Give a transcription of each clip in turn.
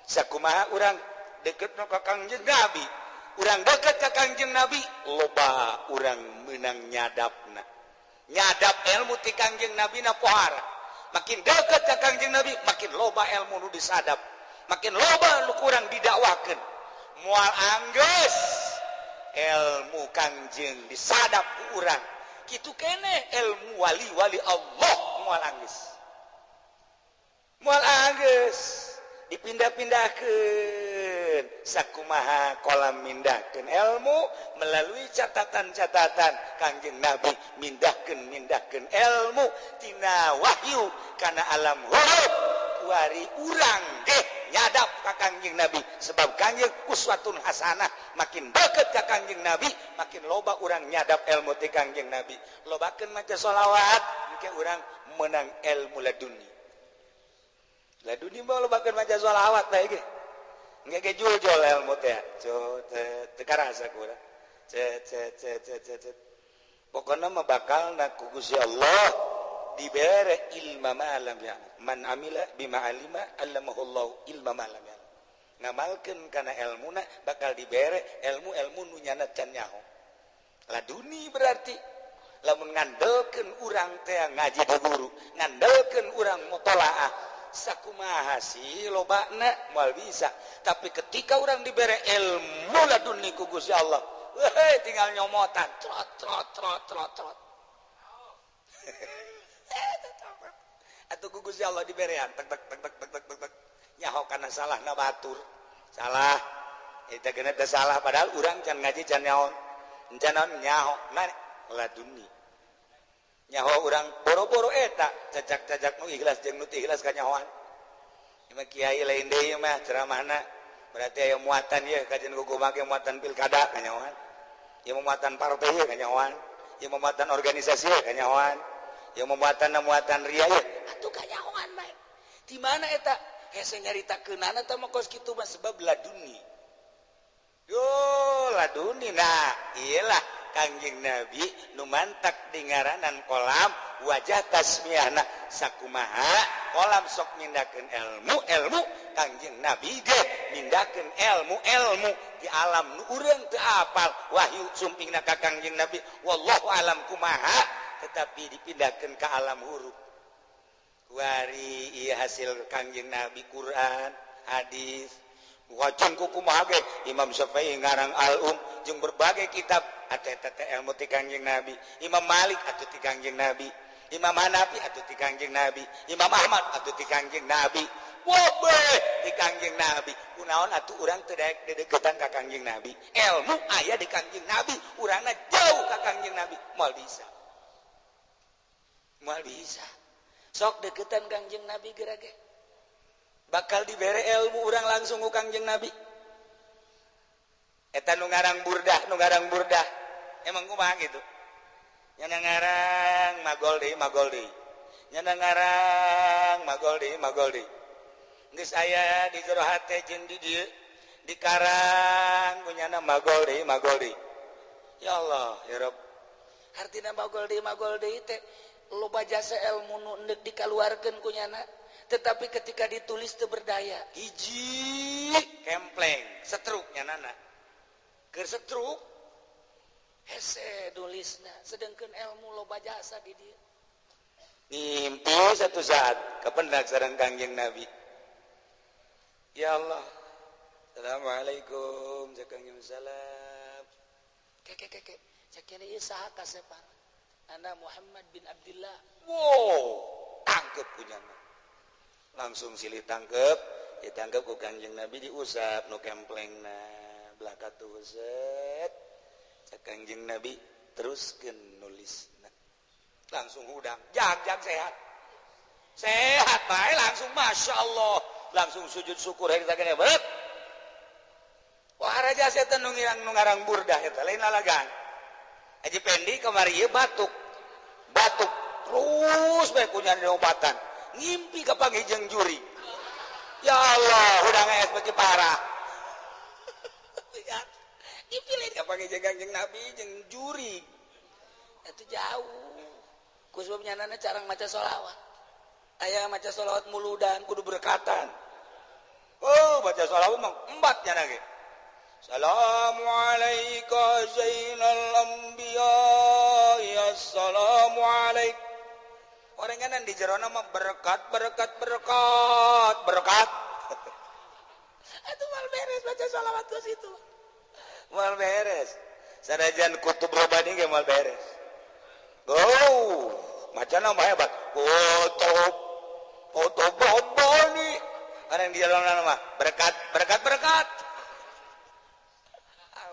sakumaha urang deket ka Kangjeng Nabi urang deket ka Kangjeng Nabi loba urang menang nyadapna nyadap ilmu ti Kangjeng Nabi na pohara makin deket ka Kangjeng Nabi makin loba ilmu nu disadap makin loba lu kurang didakwakeun moal anggeus ilmu Kangjeng disadap ku urang kitu keneh ilmu wali-wali Allah moal anggeus dipindah-pindahkeun sakumaha kolam mindahkeun ilmu melalui catatan-catatan Kangjeng Nabi mindahkeun ilmu tina wahyu kana alam huruf kuari urang deh nyadap ka Kangjeng Nabi sebab Kangjeng uswatun hasanah makin deket ka Kangjeng Nabi makin loba urang nyadap ilmu ti Kangjeng Nabi lobakeun maca sholawat engke urang menang ilmu laduni mah lobakeun maca sholawat bae ge engke ge jujol ilmu teh teu karasa ku urang pokona mah bakalna ku Gusti Allah dibere ilma malam ya man amila bima alima allamahullahu ilma malam ya ngamalkeun kana ilmuna bakal dibere ilmu nu nyana can nyaho laduni berarti lamun ngandelkeun urang teh ngaji di guru ngandelkeun urang mutolaah sakumaha sih lobana moal bisa tapi ketika urang dibere ilmu laduni ku Gusti Allah tinggal nyomotan trot atuh ku Gusti Allah diberean tek nyaho kana salah na batur salah eta geuna teh salah padahal urang can ngaji can nyaho can nyaho na laduni nyaho urang boro-boro eta cacak-cacak nu ikhlas jeung nu teu ikhlas ka nyahoan ieu kiai lain deui mah ceramahna berarti aya muatan ieu kajian gugumah ge muatan pilkada ka nyahoan ieu muatan partai ka nyahoan ieu muatan organisasi ka nyahoan ieu muatan ria ieu atuh ka nyahoan bae di mana eta hese nyaritakeunana teh mah kos kitu mah sebab laduni yo laduni nah iyalah Kangjeng Nabi nu mantak dingaranan kolam wajah tasmiyahna sakumaha kolam sok mindahkeun ilmu Kangjeng Nabi ge mindahkeun ilmu di alam nu urang teu apal wahyu sumpingna ka Kangjeng Nabi wallahu alam kumaha tetapi dipindahkeun ka alam huruf wari ieu hasil Kangjeng Nabi Quran hadis wacan kumaha ge Imam Syafi'i ngarang jeung berbagai kitab eta ilmu ti Kangjeng Nabi Imam Malik atuh ti Kangjeng Nabi Imam Hanafi atuh ti Kangjeng Nabi Imam Ahmad atuh ti Kangjeng Nabi wobeh ti Kangjeng Nabi kunaon atuh urang teu daek dedeketan ka Kangjeng Nabi ilmu aya di Kangjeng Nabi urangna jauh ka Kangjeng Nabi moal bisa sok deketan Kangjeng Nabi gerage bakal dibere ilmu urang langsung ku Kangjeng Nabi eta nu ngarang burdah emang kumaha gitu nyana ngarang magol deui nyana ngarang magol deui geus aya di jero hate jeung di dieu dikarang ku nyana magol deui ya Allah ya Rabb artina magol deui teh loba jasa ilmu nu hendeuk dikaluarkeun ku nyana tetapi ketika ditulis teu berdaya hiji kempleng setruk nyanana keur setruk hese nulisna sedengkeun ilmu loba jasa di dieu ngimpi satu saat kapendak sareng Kangjeng Nabi ya Allah assalamualaikum Kangjeng salam keke sakene ieu saha kasepan ana Muhammad bin Abdullah wow tangkep punyana langsung silih tangkep ditangkep ku Kangjeng Nabi diusap nu kemplengna belaka tuset Kangjeng Nabi teruskeun nulisna langsung hudang jag sehat bae langsung Masya Allah langsung sujud syukur harita kene beut wah raja setan nu ngarang burdah eta lain lalagan Haji Pendi kamari ieu batuk terus bae punya obatan ngimpi ka panggijeng juri ya Allah hudang es beki parah dipilih ka panggijeng Kangjeng Nabi jeung juri itu jauh ku sebab nyanana carang maca sholawat aya maca sholawat muludan kudu berkatan oh baca shalawat mah embatnya lagi. Assalamualaikum zainal anbiya ya assalamualaikum. Orang kanan di jero nama berkat. Itu mal beres baca shalawat ke situ. Mal beres. Sanajan kutub robani ge mal beres. Macam nama hebat. Kutub robani. Orang di jero nama berkat.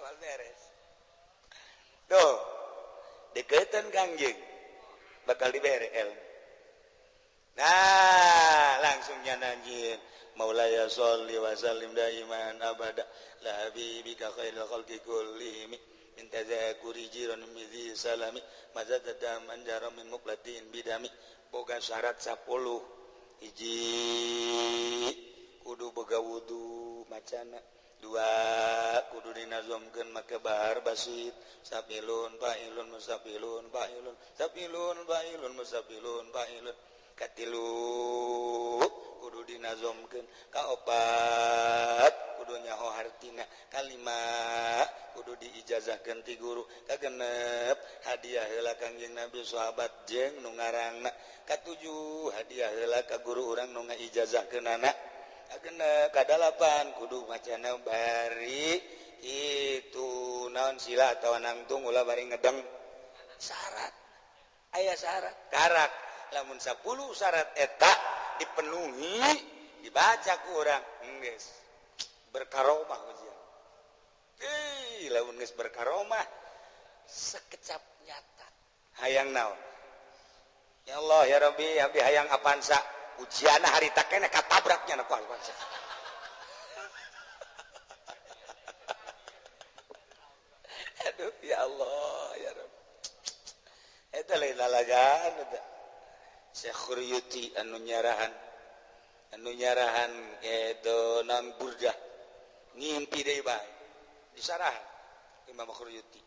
Mal beres. Tuh. Deketan Kangjeng. Bakal dibere ilmu. Nah, langsungnya nanjin. Maulaya sholli wa sallim daiman abada la habibika khairul khalqi kullihim min tazakuri jiran midhi salami mazadada manjara min muqlatin bidami boga syarat 10 hiji kudu boga wudu macana 2 kudu dinazamkeun make bahar basit sapilun fa'ilun musafilun fa'ilun sapilun fa'ilun musafilun fa'ilun katilu kudu dinazamkeun kaopat kudu nyaho hartina kalima kudu diijazahkeun ti guru kagenep hadiah heula Kangjeng Nabi sahabat jeung nu ngarangna katujuh hadiah heula ka guru urang nu ngaijazahkeun anak kagenep kadalapan kudu macana bari itu naon sila atawa nangtung ulah bari ngedeng syarat aya syarat karak lamun 10 syarat eta dipenuhi dibaca ku urang geus berkaromah ujian. Lamun geus berkaromah sekecap nyata. Hayang naon? Ya Allah ya Rabbi, abdi hayang apansa ujianna harita kene katabraknya na ku apansa. Aduh ya Allah ya Rabbi. Eta lain lalagaan eta. Syekh Khuriyuti anu nyarahan itu non burdah ngimpi deui bae disarahan Imam Khuriyuti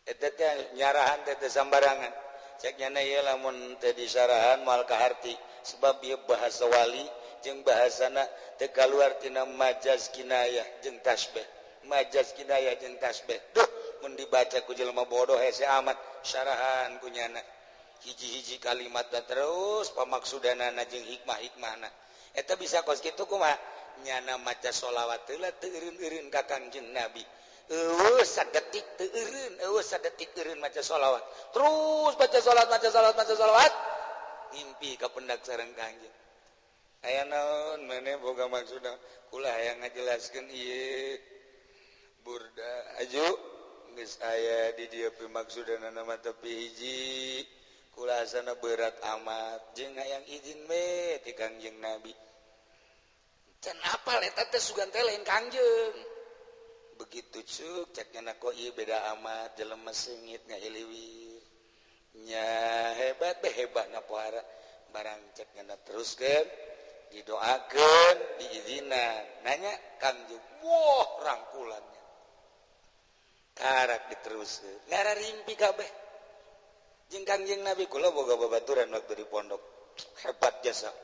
eta teh nyarahan teh sambarangan cek nyana ieu lamun teh disarahan moal kaharti sebab ieu bahasa wali jeung bahasana teh kaluar tina majaz kinayah jeung tasbih duh mun dibaca ku jelema bodoh hese amat syarahan ku nyana hiji-hiji kalimat dan terus pamaksudanana jeung hikmah-hikmahna eta bisa kos kitu kumaha nyana maca sholawat heula teu eureun-eureun ka Kangjeng Nabi sadetik teu eureun maca sholawat terus baca sholawat ngimpi ka pendak sareng Kangjeng aya naon maneh boga maksudna kula hayang ngajelaskeun ieu burda aju geus aya di dieu pimaksudana mah tapi hiji kulasana berat amat jeung hayang izin we ti Kangjeng Nabi can apal eta teh sugan teh lain Kangjeng begitu cuk cek nya kok ieu beda amat jelema seungit ngahiliwir nya hebatna pohara barang cek nya teruskeun didoakeun diizinan nanya Kangjeng wah rangkulannya karak diteruskeun ngararimpi kabeh jeung Kangjeng Nabi kula boga babaturan waktu di pondok hebat jasa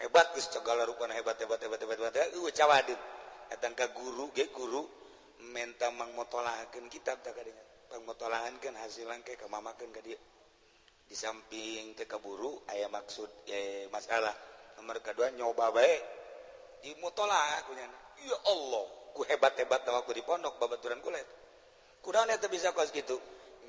hebat geus segala rupana hebat cawadin datang ka guru menta mangmotolahakeun kitab tah kadinya pangmotolahakeun hasilan ke kamamakeun ka dieu di samping teh kaburu aya maksud masalah nomor kedua nyoba bae di mutolah kunya ya Allah ku hebat-hebat waktu di pondok babaturan kula kunaon eta bisa kos kitu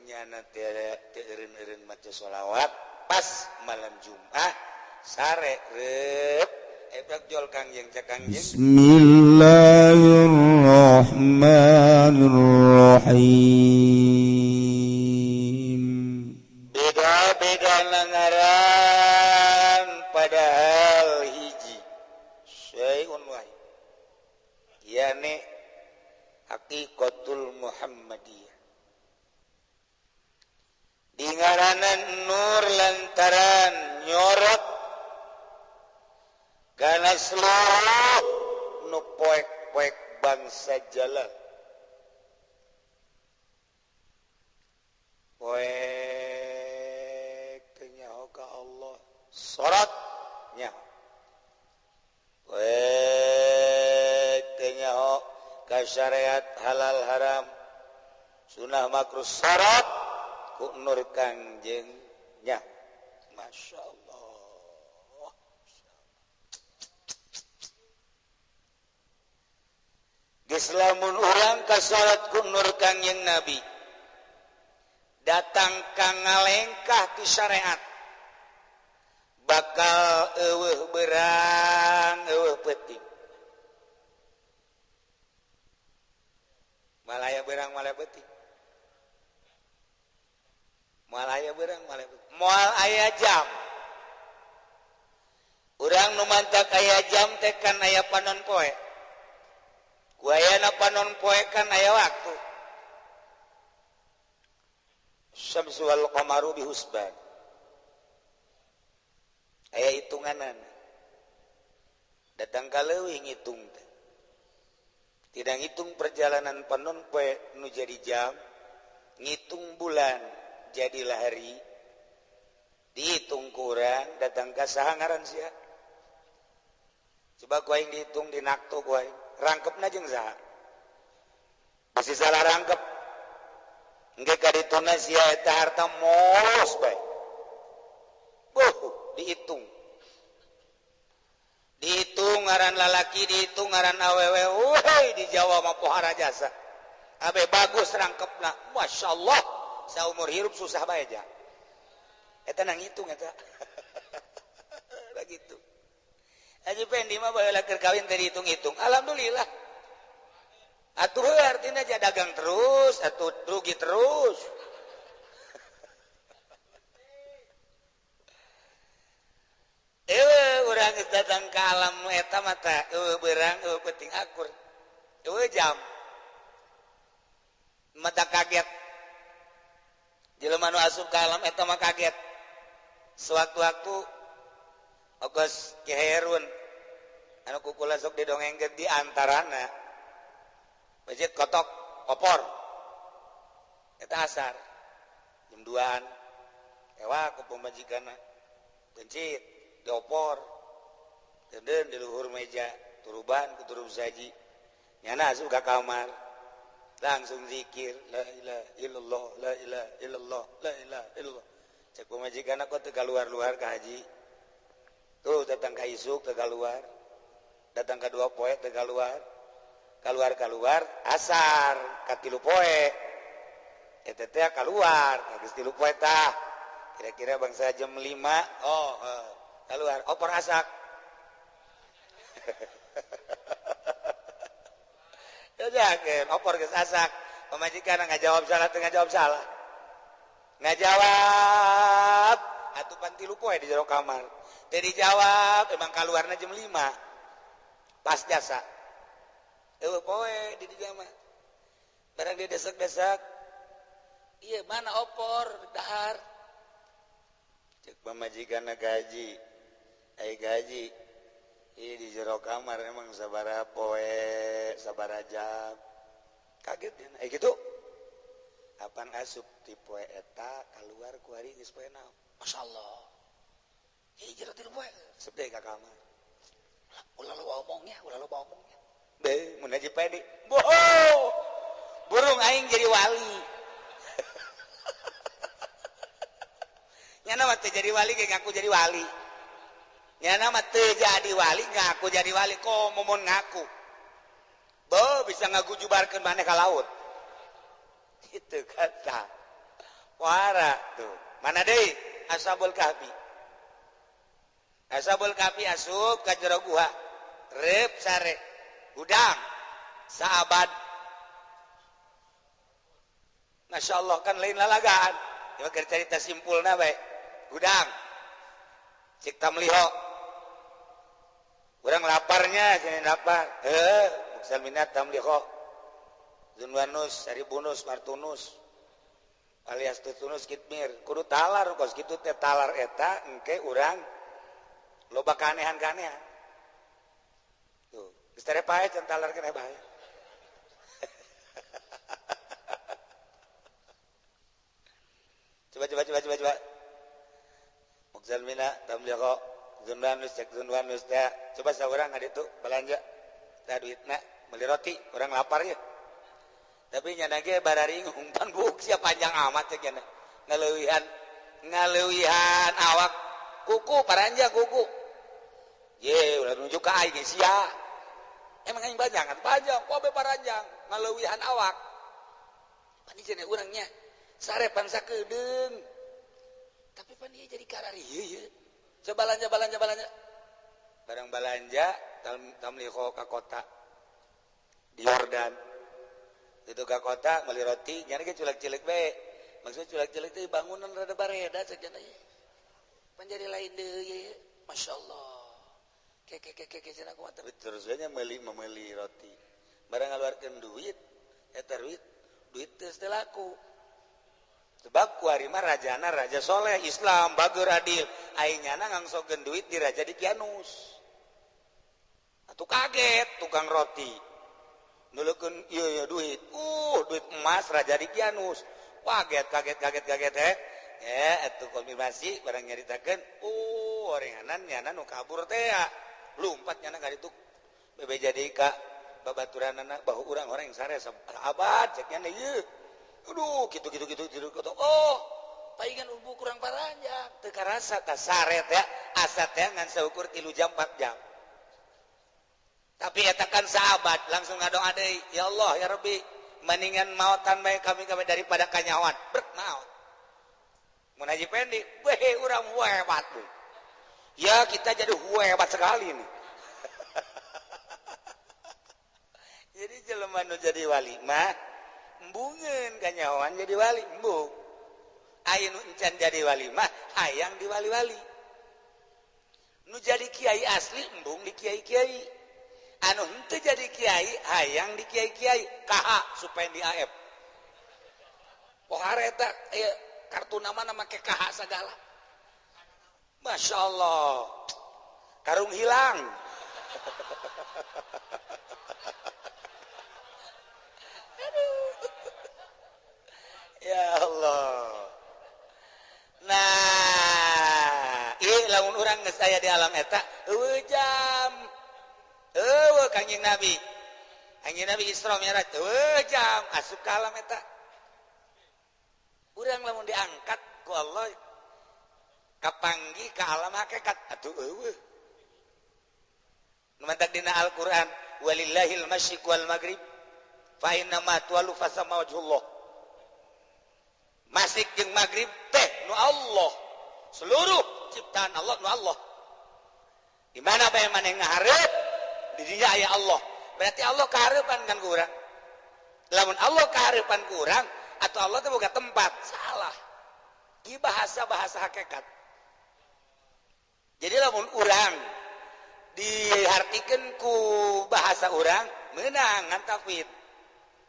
nyana teu eureun-eureun maca sholawat pas malam Jumat sare reup ebrak jol Kangjeng cak Kangjeng Bismillahirrahmanirrahim beda-beda ngaran padahal hiji syai'un wahid yani haqiqatul Muhammadiyah di ngaranan nur lantaran nyorot kana seluruh nu poek-poek bangsa jalal poek nyaho ka Allah sorat nyaho poek ka syariat halal haram sunah makruh syarat ku nur kangjengnya. Masya Allah. Geus lamun urang kasyarat ku nur kangjeng Nabi datang ka ngalengkah ti syariat bakal eueuh berang eueuh peuting. Malaya berang malaya peuting. Malaya berang malaya peuting. Moal aya jam. Urang nu mantak aya jam teh kan aya panon poe. Ku ayana panon poe kan aya waktu. Syamsu wal qamaru bihusban. Aya hitunganan. Datang ka leuwih ngitung teh. Tidak ngitung perjalanan panon poe nu jadi jam, ngitung bulan jadilah hari. Dihitung kurang datang ka saha ngaran sia? Coba ku aing dihitung di nakto ku aing. Rangkepna jeung saha? Masih salah rangkep. Engke ka dituna sia eta harta molos bae. Dihitung. Dihitung ngaran lalaki, dihitung ngaran awewe. Woi, di Jawa mah pohara jasa. Abe bagus rangkepna. Masya Allah. Saumur hirup susah bae aja. Eta nang hitung eta. Lah gitu. Haji Pendi mah baheula keur kawin teh dihitung-hitung. Alhamdulillah. Atuh artinya aja dagang terus, atuh rugi terus. Urang geus datang ka alam eta mah teh beurang penting akur. Jam. Mata kaget. Jelema nu asup ka alam eta mah kaget. Sewaktu-waktu ogos Ki Herun anu kukula sok didongengkeun di antarana masjid kotok opor eta asar jam 2-an ewa ku pamajikanna gencit di opor deun di luhur meja turuban ku turub saji nyana asup ka kamar langsung zikir la ilaha illallah la ilaha illallah la ilaha illallah cek pamajikanna kok teu kaluar-luar ka haji tuh datang ka isuk teu kaluar datang ka 2 poe teu kaluar kaluar asar ka 3 poe eta teh kaluar geus 3 poe tah kira-kira bangsa jam 5 keluar opor asak jajakeun opor geus asak pamajikan ngajawab salah teu ngajawab salah ngajawab atupan 3 poe di jero kamar teu dijawab emang kaluarna jam 5 pas jasa poe di jama barang dia desak-desak iya mana opor dahar cek pamajikan gaji gaji iya di jero kamar emang sabaraha poe sabaraha jam kaget ya gitu apan asup ti poe eta kaluar ku hari geus poe naon masyaallah ieu jero 3 poe sedeh ka kamar ulah lo omongnya be mun Haji Pedi burung aing jadi wali nyana mah teu jadi wali ge ngaku jadi wali nyana mah teu jadi wali ngaku jadi wali kok momon ngaku bisa ngagujubarkeun maneh ka laut itu kata wara tuh mana deui ashabul kahfi asup ka jero guha rep sare udang saabad Masya Allah kan lain lalagaan coba keur carita simpulna bae udang cik tamliho urang laparnya cenah lapar buksal minat tamliho Zunwanus Saribunus Martunus alias Tutunus Kitmir kudu talar kos kitu teh talar eta engke urang loba kanehan-kanehan tuh geus tare pae can talar keneh bae coba Mukzal mina tamliqa Zunwanus cek Zunwanus teh coba saurang ngaditu belanja tah duitna beli roti orang lapar ya tapi nya ge bararing umpan buk sia panjang amat cek nya ngaleuwihan awak kuku paranjang kuku ye ulah nunjuk ka aing sia emang aing panjang kobe paranjang ngaleuwihan awak pani cenah urangnya sarepan sakedeung tapi pan ieu jadi karari ieu coba belanja barang belanja tamliho ka kota di Yordan itu ke kota beli roti nyari ke culek-culek bae maksud culek-culek itu bangunan rada bareda sakjana ye panjari lain deui Masya Allah keke cenah kumaha tapi terusnya memeli roti barang ngaluarkeun duit eta duit teu laku sebab ku ari mah rajana raja soleh Islam bager adil aingna ngangsokeun duit di raja di Kianus atuh kaget tukang roti nulukun iya duit emas raja di Kianus kaget itu konfirmasi barang nyaritakeun orenganan nyana nu kabur teh lumpat nyana ka ditu bebe jadi ka babaturanana bahu urang orang yang sare abad cek nyana ieu aduh gitu paingan ubu kurang paranjang teu karasa tah sare teh asa teh ngan saukur 3 jam 4 jam tapi etakan sahabat langsung ngadoa deui ya Allah ya Rabbi mendingan mautan bae kami daripada kanyawan maut mun haji pendek weh urang hebat tuh ya kita jadi hebat sekali nih jadi jelema nu jadi wali mah embungeun kanyawan jadi wali embung aya nu encan jadi wali mah hayang di wali-wali nu jadi kiai asli embung di kiai-kiai anu henteu jadi kiai hayang di kiai-kiai kaha supaya di AF pohare eta kartu nama make kaha sagala Masya Allah karung hilang ya Allah nah ieu lamun urang geus aya di alam eta jam Kanjeng Nabi Isra Mi'raj jam asup ka alam eta urang lamun diangkat ku Allah kapanggih ka alam hakikat atuh eueuh nu mantak dina Al-Qur'an walillahil masyriq wal maghrib fa inna ma tuwallu fasama wajhullah masyriq jeung maghrib teh nu Allah seluruh ciptaan Allah nu Allah di mana bae maneh ngahareup di dinya aya Allah berarti Allah kahareupan kan ku urang lamun Allah kahareupan ku urang atau Allah teh boga tempat salah ieu bahasa hakikat jadi lamun urang dihartikeun ku bahasa urang meunang ngan tafwid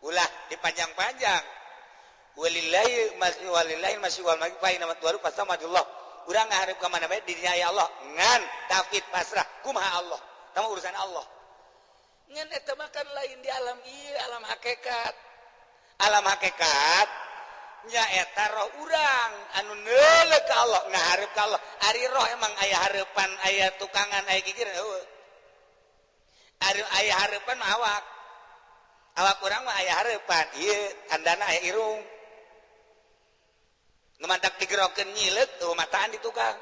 ulah dipanjang-panjang walillahi masyi wal maghrib fa inna matwaru fasamajullah urang ngahareup ka mana bae di dinya aya Allah ngan tafwid pasrah kumaha Allah tama urusan Allah ngan eta mah kan lain di alam ieu alam hakikat nya eta roh urang anu neuleuh ka Allah ngahareup ka Allah ari roh emang aya hareupan aya tukangan aya gigir heueuh ari aya hareupan mah awak urang mah aya hareupan ieu tandana aya irung nu mantak digerokeun nyileuk tuh mataan di tukang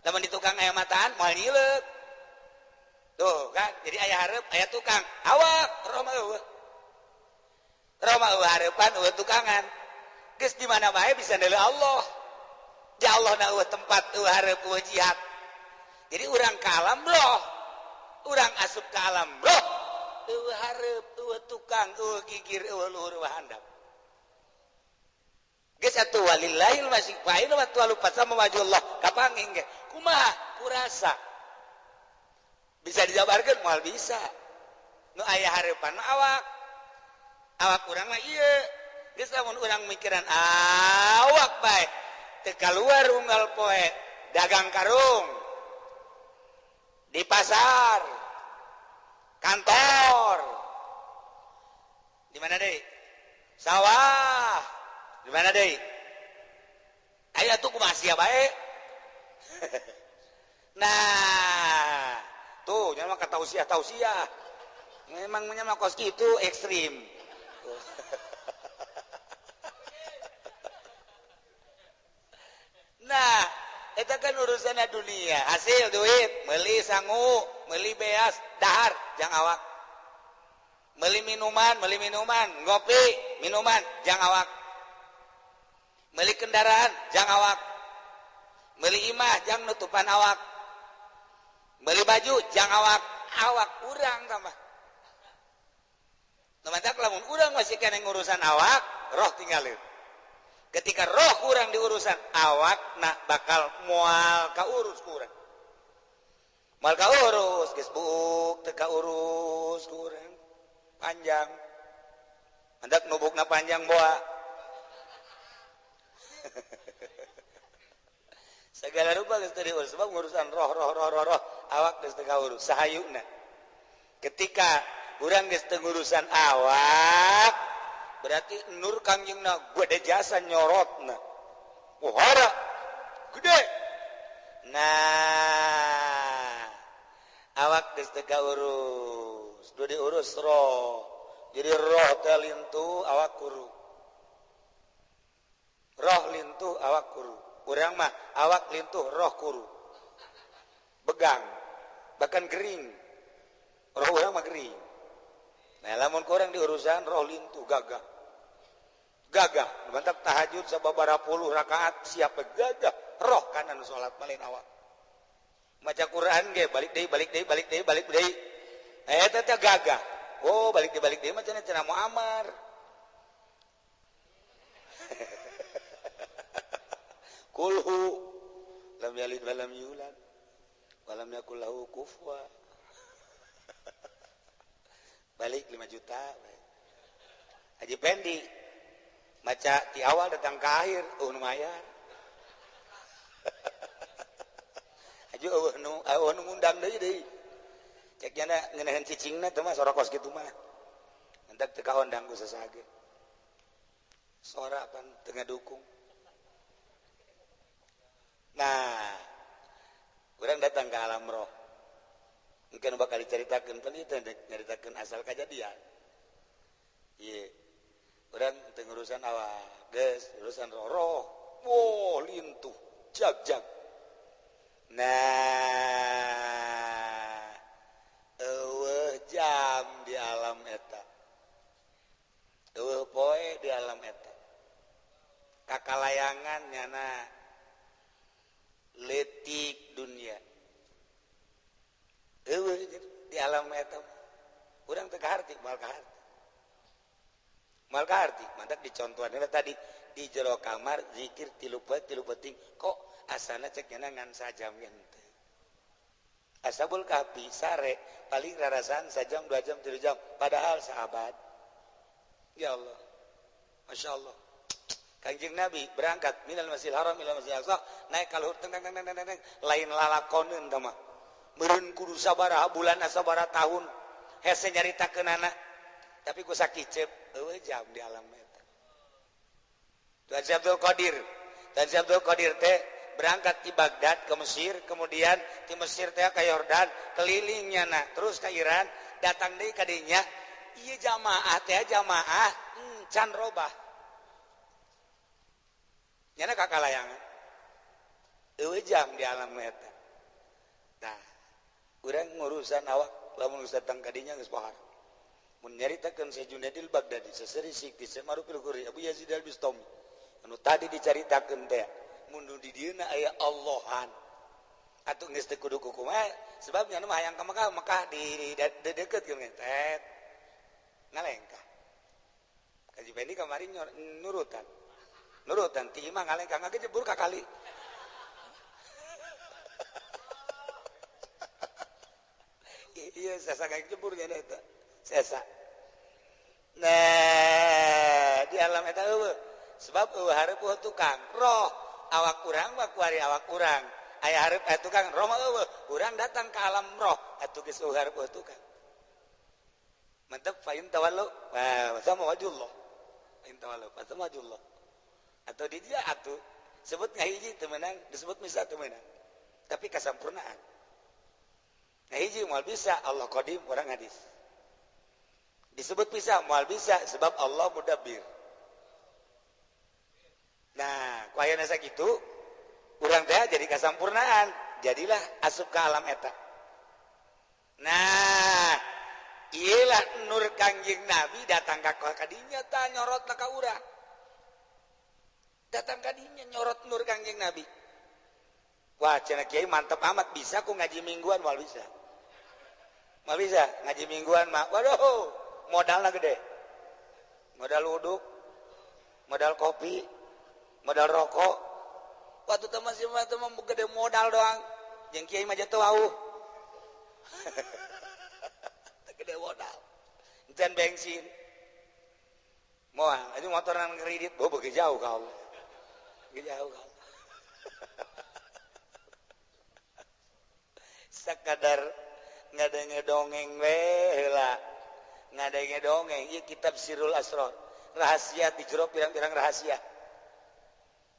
lamun di tukang aya mataan moal nyileuk tuh kan jadi aya hareup aya tukang awak roh mah eueuh hareupan eueuh tukangan geus di mana bae bisa neuleuh Allah ja Allah na eueuh tempat eueuh hareup eueuh jihad jadi urang ka alam roh urang asup ka alam roh eueuh hareup eueuh tukang eueuh gigir eueuh luhur eueuh handap geus atuh walillahil masyriq fa inna tuwallu fasama wajhullah kapanging ge kumaha kurasa bisa dijabarkeun moal bisa nu aya hareupan mah awak urang mah ieu geus lamun urang mikiran awak bae teu kaluar unggal poe dagang karung di pasar kantor di mana deui sawah di mana deui aya tuh kumaha sia bae nah tuh jangan mah tausiah memangnya mah kos gitu ekstrim. Nah, itu kan urusan dunia. Hasil duit, beli sangu, beli beas, dahar, jangan awak. Beli minuman, ngopi, minuman, jangan awak. Beli kendaraan, jangan awak. Beli imah, jangan nutupan awak. Beli baju, jangan awak. Awak kurang tambah. Teman-teman, lamun urang masih kena urusan awak, roh tinggalin. Ketika roh kurang di urusan awak, nak bakal mual ka urus kurang. Mual ka urus, geus buuk teu ka urus kurang. Panjang. Hendak nubukna panjang boa. Segala rupa geus teu diurus sebab urusan roh awak geus teu kaurus sahayuna. Ketika urang geus teu ngurusan awak, berarti nur kangjengna gede jasa nyorotna. Pohara gede. Nah, awak geus teu kaurus, kudu diurus roh. Jadi roh teh lintu, awak kuru. Roh lintu, awak kuru. Urang mah awak lintu, roh kuru. Begang, bahkan kering. Roh urang mah kering. Nah, lamun kurang diurusan roh lintu gagah. Gagah, mantap tahajud sababaraha puluh rakaat siapa gagah. Roh kanan salat malin awak. Maca Quran ge balik deui. Eta teh gagah. Oh, balik deui mah cenah muamar. Kulhu lam yalid wa lam yulad wa lam yakul lahu kufuwan. Balik 5 juta. Haji Pendi maca ti awal datang ke akhir lumayan. Haji nu ngundang deui. Cek nya ngeunaheun cicingna teh mah sorokos kitu mah. Hendak teu kaondang ku sasage. Sora pan teu ngadukung. Nah, urang datang ke alam roh. Mungkin bakal diceritakeun pan ieu teh nyaritakeun asal kejadian. Ieu. Urang teu ngurusan awak, geus urusan roh. Woh, lintuh, jag. Nah, eueuh jam di alam eta. Eueuh poe di alam eta. Kakalayangan nyana letik dunia. Eueuh di alam eta. Urang teu kaharti, moal kaharti. Moal kaharti, mantap dicontohan tadi di jero kamar zikir 3 penting. Kok asana cek nya ngan sajam ente. Ashabul kahfi sare paling rarasan sajam 2 jam 3 jam padahal sahabat. Ya Allah. Masya Allah. Kanjeng Nabi berangkat minal Masjidil Haram ila Masjidil Aqsa naik ka luhur teng lain lalakoneun tah mah. Meureun kudu sabaraha bulan sabaraha tahun hese nyaritakeunana. Tapi ku sakicep eueuh jam di alam eta. Tuan Abdul Qadir teh berangkat di Baghdad ke Mesir, kemudian di Mesir teh ke Yordan, kelilingnya terus ke Iran, datang deui ka dinya. Ieu jamaah can robah. Nyana kakalayangan. Eueuh jam di alam eta. Nah, urang ngurusan awak lamun geus datang ka dinya geus pahar. Mun nyaritakeun Syekh Junaidil Baghdadi seseri sikti Marufil Quri Abu Yazid Al-Bistami anu tadi dicaritakeun teh mun di dieuna aya Allahan atuh geus teu kudu kumaha sebab nya mah hayang ka Mekah di deukeut geus ngetet ngalengkah kaji pendi kamari nurutan ti imah ngalengkah ngagejebur ka kali. Iya sasa ngajebur nya eta sesa. Nah, di alam eta eueuh. Sebab eueuh hareup tukang roh awak urang mah kuari awak urang. Aya hareup tukang roh mah eueuh. Urang datang ke alam roh atuh geus eueuh hareup tukang. Mantap fa in tawallu wa sama wajhullah. In tawallu fa sama wajhullah. Atau di dia atuh sebut ngahiji teu meunang, disebut misa teu meunang. Tapi kasampurnaan. Ngahiji moal bisa Allah qadim urang hadis. disebut bisa moal bisa sebab Allah mudabbir. Nah ku ayeuna sakitu urang teh jadi kasampurnaan jadilah asup ka alam eta. Nah iyalah nur Kangjeng Nabi datang ka kadinya tah nyorotna ka urang. Datang kadinya nyorot nur Kangjeng Nabi. Wah cenah kiai mantep amat bisa ku ngaji mingguan moal bisa. Moal bisa ngaji mingguan mah. Waduh, modalna gede. Modal uduk, modal kopi, modal rokok. Waktu teh masih mah gede modal doang. Jeung kiai mah jatuh wauh. Gede modal. Encan bensin. Moal, ini motoran kredit, beuki jauh ka Allah. Jauh ka Allah. Sakadar ngadenge dongeng we heula. Ngadenge dongeng ieu kitab Sirrul Asrar. Rahasia di jero pirang-pirang rahasia.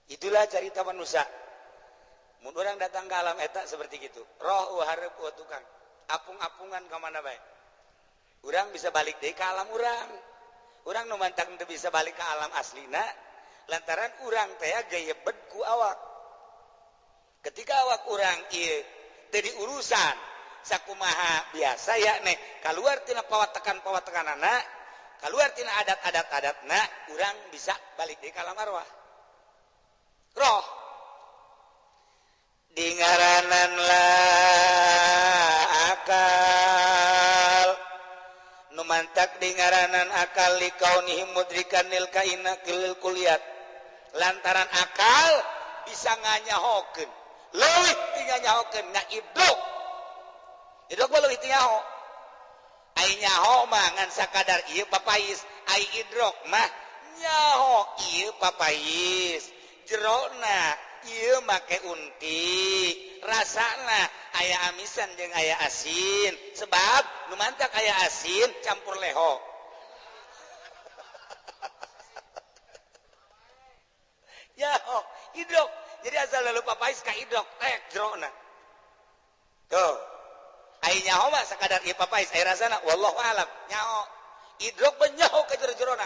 Itulah cerita manusia. Mun urang datang ke alam eta seperti gitu. Roh hareup tukang. Apung-apungan ka mana bae. Urang bisa balik deui ka alam urang. Urang nu mantang teu bisa balik ke alam aslina lantaran urang teh gayebet ku awak. Ketika awak urang ieu teu diurusan sakumaha biasa ya nih kaluar tina pawatekan-pawatekanana kaluar tina adat-adatna urang bisa balik deui ka alam arwah. Roh dingaranan lah akal nu mantak dingaranan akal likaunihi mudrikan lil kaina lil kuliyat lantaran akal bisa nganyahokeun leuwih ti nganyahokeun ngaidrok idrok mah leuwih ti nyaho ai nyaho mah ngan sakadar ieu papais ai idrok mah nyaho ieu papais jerona ieu make unti rasana aya amisan jeung aya asin sebab nu mantak aya asin campur leho nyaho idrok jadi asal lalu papais ka idrok tek jerona tuh ai nyaho mah sakadar ieu papais ai rasana wallahu alam nyaho idrok benyaho ka jerona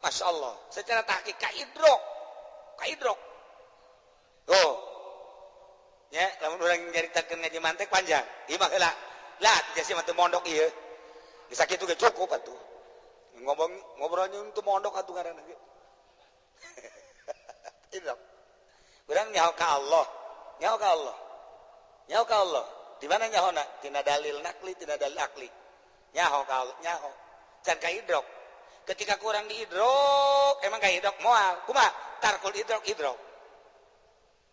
masyaallah secara tahqiq ka idrok oh ya lamun urang nyaritakeun ngaji mantek panjang ieu mah heula lah jasi mah teu mondok ieu geus sakitu ge cukup atuh ngobrolnya teu mondok atuh ngaranna ge idrok urang nyaho ka Allah di mana nyahona tina dalil nakli tina dalil akli nyaho ka Allah nyaho can ka idrok ketika kurang diidrok emang ka idrok moal kumaha tarkul idrok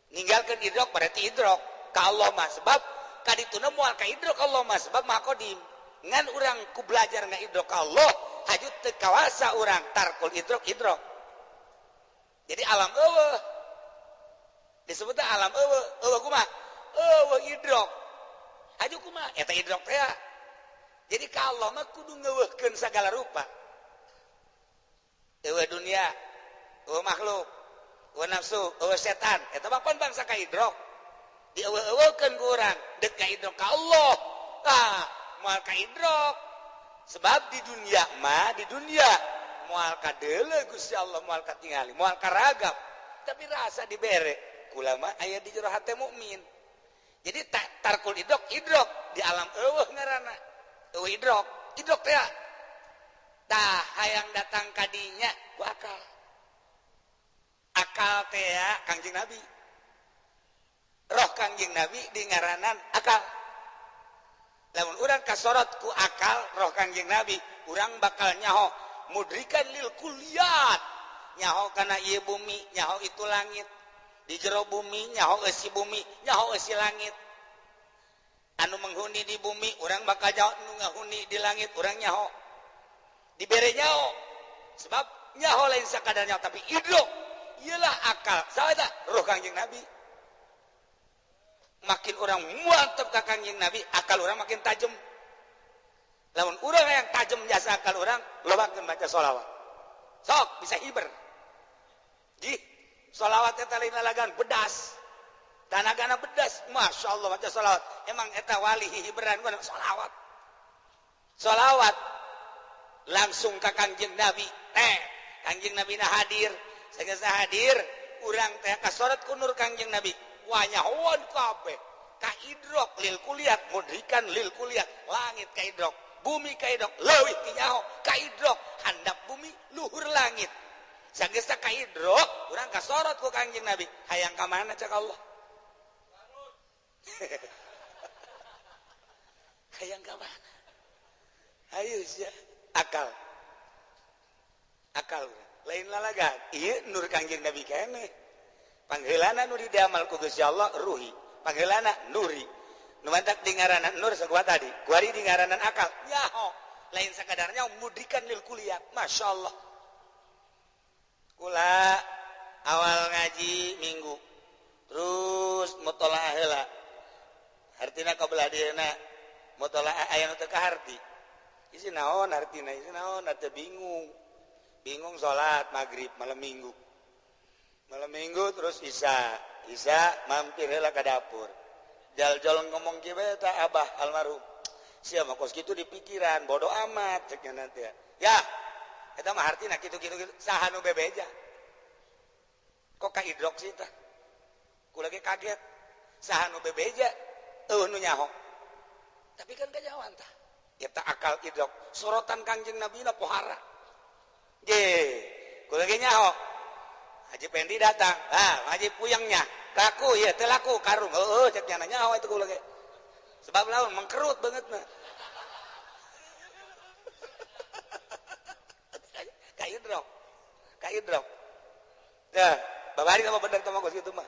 ninggalkeun idrok berarti idrok ka Allah mah sebab kadituna moal ka idrok Allah mah sebab makodim ngan urang ku belajar ngaidrok ka Allah hajut teu kawasa urang tarkul idrok jadi alam eueuh disebutna alam eueuh kumaha eueuh idrok haju kumaha eta idrok teh jadi ka Allah mah kudu ngeuweuhkeun sagala rupa eueuh dunia eueuh makhluk eueuh nafsu eueuh setan eta mah pan bangsa ka idrok dieueuh-eueuhkeun ku urang deuk ka idrok ka Allah moal ka idrok sebab di dunia moal ka deuleuh Gusti Allah moal ka tingali moal ka ragap tapi rasa dibere kula mah aya di jero hate mukmin jadi tarkul idrok di alam eueuh ngaranna eueuh idrok teh tah hayang datang kadinya ku akal teh Kangjeng Nabi roh Kangjeng Nabi di ngaranan akal lamun urang kasorot ku akal roh Kangjeng Nabi urang bakal nyaho mudrikan lil kuliyat nyaho kana ieu bumi nyaho itu langit di jero bumi nyaho eusi bumi nyaho eusi langit anu menghuni di bumi urang bakal nyaho anu ngahuni di langit urang nyaho dibere nyaho sebab nyaho lain sakadar nyaho tapi idrok iyalah akal saha eta roh Kangjeng Nabi makin orang mantep ka Kangjeng Nabi akal orang makin tajam lamun urang yang tajam jasa akal orang lobakeun baca sholawat sok bisa hiber di sholawat eta lain lalagan bedas tanagana bedas masyaallah baca sholawat emang eta wali hiberan ku sholawat langsung ka Kangjeng Nabi Kangjeng Nabi hadir sagesa hadir urang teh kasorot ku nur Kangjeng Nabi wanyahoan kabeh ka idrok lil kuliat mudrikan lil kuliat langit ka idrok bumi ka idrok leuwih ti nyaho ka idrok handap bumi luhur langit sagesa ka idrok urang kasorot ku Kangjeng Nabi hayang ka mana cak Allah hayang ka mana ayo sia akal lain lalagan ieu nur Kangjeng Nabi keneh panggeulana nu didamal ku Gusti Allah ruhi panggeulana nuri nu mantak di ngaranna nur sakuat tadi kuari di ngaranna akal nyaho lain sakadarnya mudrikan lil kuliah masyaallah kula awal ngaji minggu terus mutolaah heula artina kabelah dieuna mutolaah aya nu teu kaharti isi naon artina isi naon atuh bingung salat maghrib malam minggu terus Isa mampir heula ka dapur jal-jal ngomong kieu bae tah abah almarhum sia mah kos kitu di pikiran bodoh amat cek nanti ya eta mah artina kitu saha nu bebeja kok ka idrok sih tah kula ge kaget saha nu bebeja nu nyaho tapi kan kajawan tah eta akal idrok sorotan Kangjeng Nabi na pohara ge kula ge nyaho Haji Pendi datang Haji puyangnya laku ya teh laku karung cek nya nyaho itu kula ge sebab lawan mengkerut banget mah ka idrok dah babari sama bener sama kos kitu mah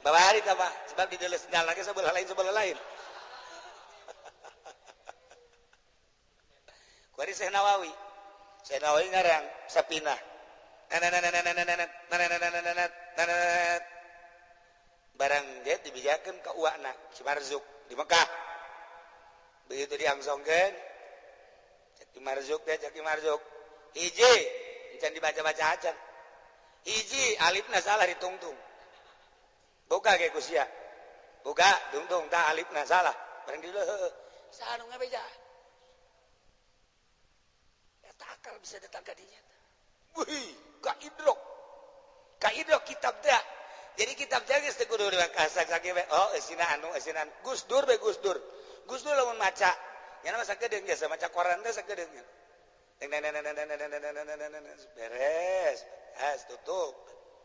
babari sama sebab di deuleu sinyal lagi sebelah lain kuari Syekh Nawawi ngarang Sapinah barang dia dibijakeun ka uwana si Marzuk di Mekah begitu diangsongkeun Caki Marzuk hiji encan dibaca-baca acan hiji alifna salah ditungtung buka ge kusia buka tungtung tah alifna salah barang di heueuh saha nu ngabeja eta akal bisa datang ka dinya wih ka idrok kitab teh jadi kitab teh geus teu kudu kasak sakieu esina Gus Dur lamun maca nya mah sakedeung biasa maca koran teh sakedeung beres tutup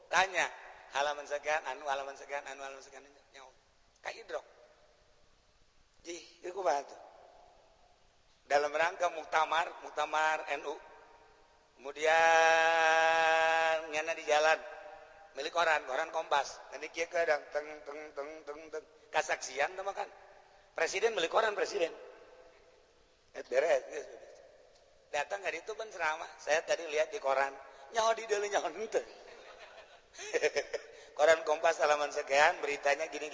tanya halaman sekian halaman sekian nyaho ka idrok jih ieu kumaha tuh dalam rangka muktamar NU kemudian nyana di jalan milik koran Kompas nanti kieu kadang teng kasaksian mah kan presiden milik koran presiden beres datang hari itu kan ceramah saya tadi lihat di koran nyaho di deuleu nyaho henteu koran Kompas halaman sekian beritanya gini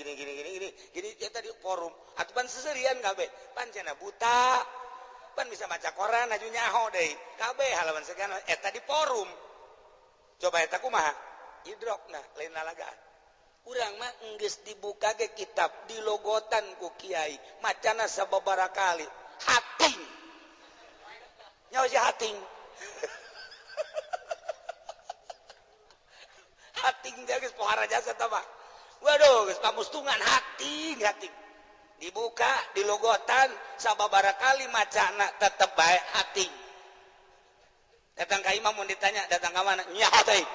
ya tadi forum atupan seserian kabeh pancena buta pan bisa baca koran aju nyaho deui kabeh halaman sekian eta di forum coba eta kumaha idrokna lain lalagaan urang mah enggeus dibuka ge kitab dilogotan ku kiai macana sababaraha kali hating nyaho si hating hating teh geus pohara jasa tah mah waduh geus pamustungan hating dibuka dilogotan sababaraha kali macana tetep bae hating datang ka imam mun ditanya datang ka mana nyaho teh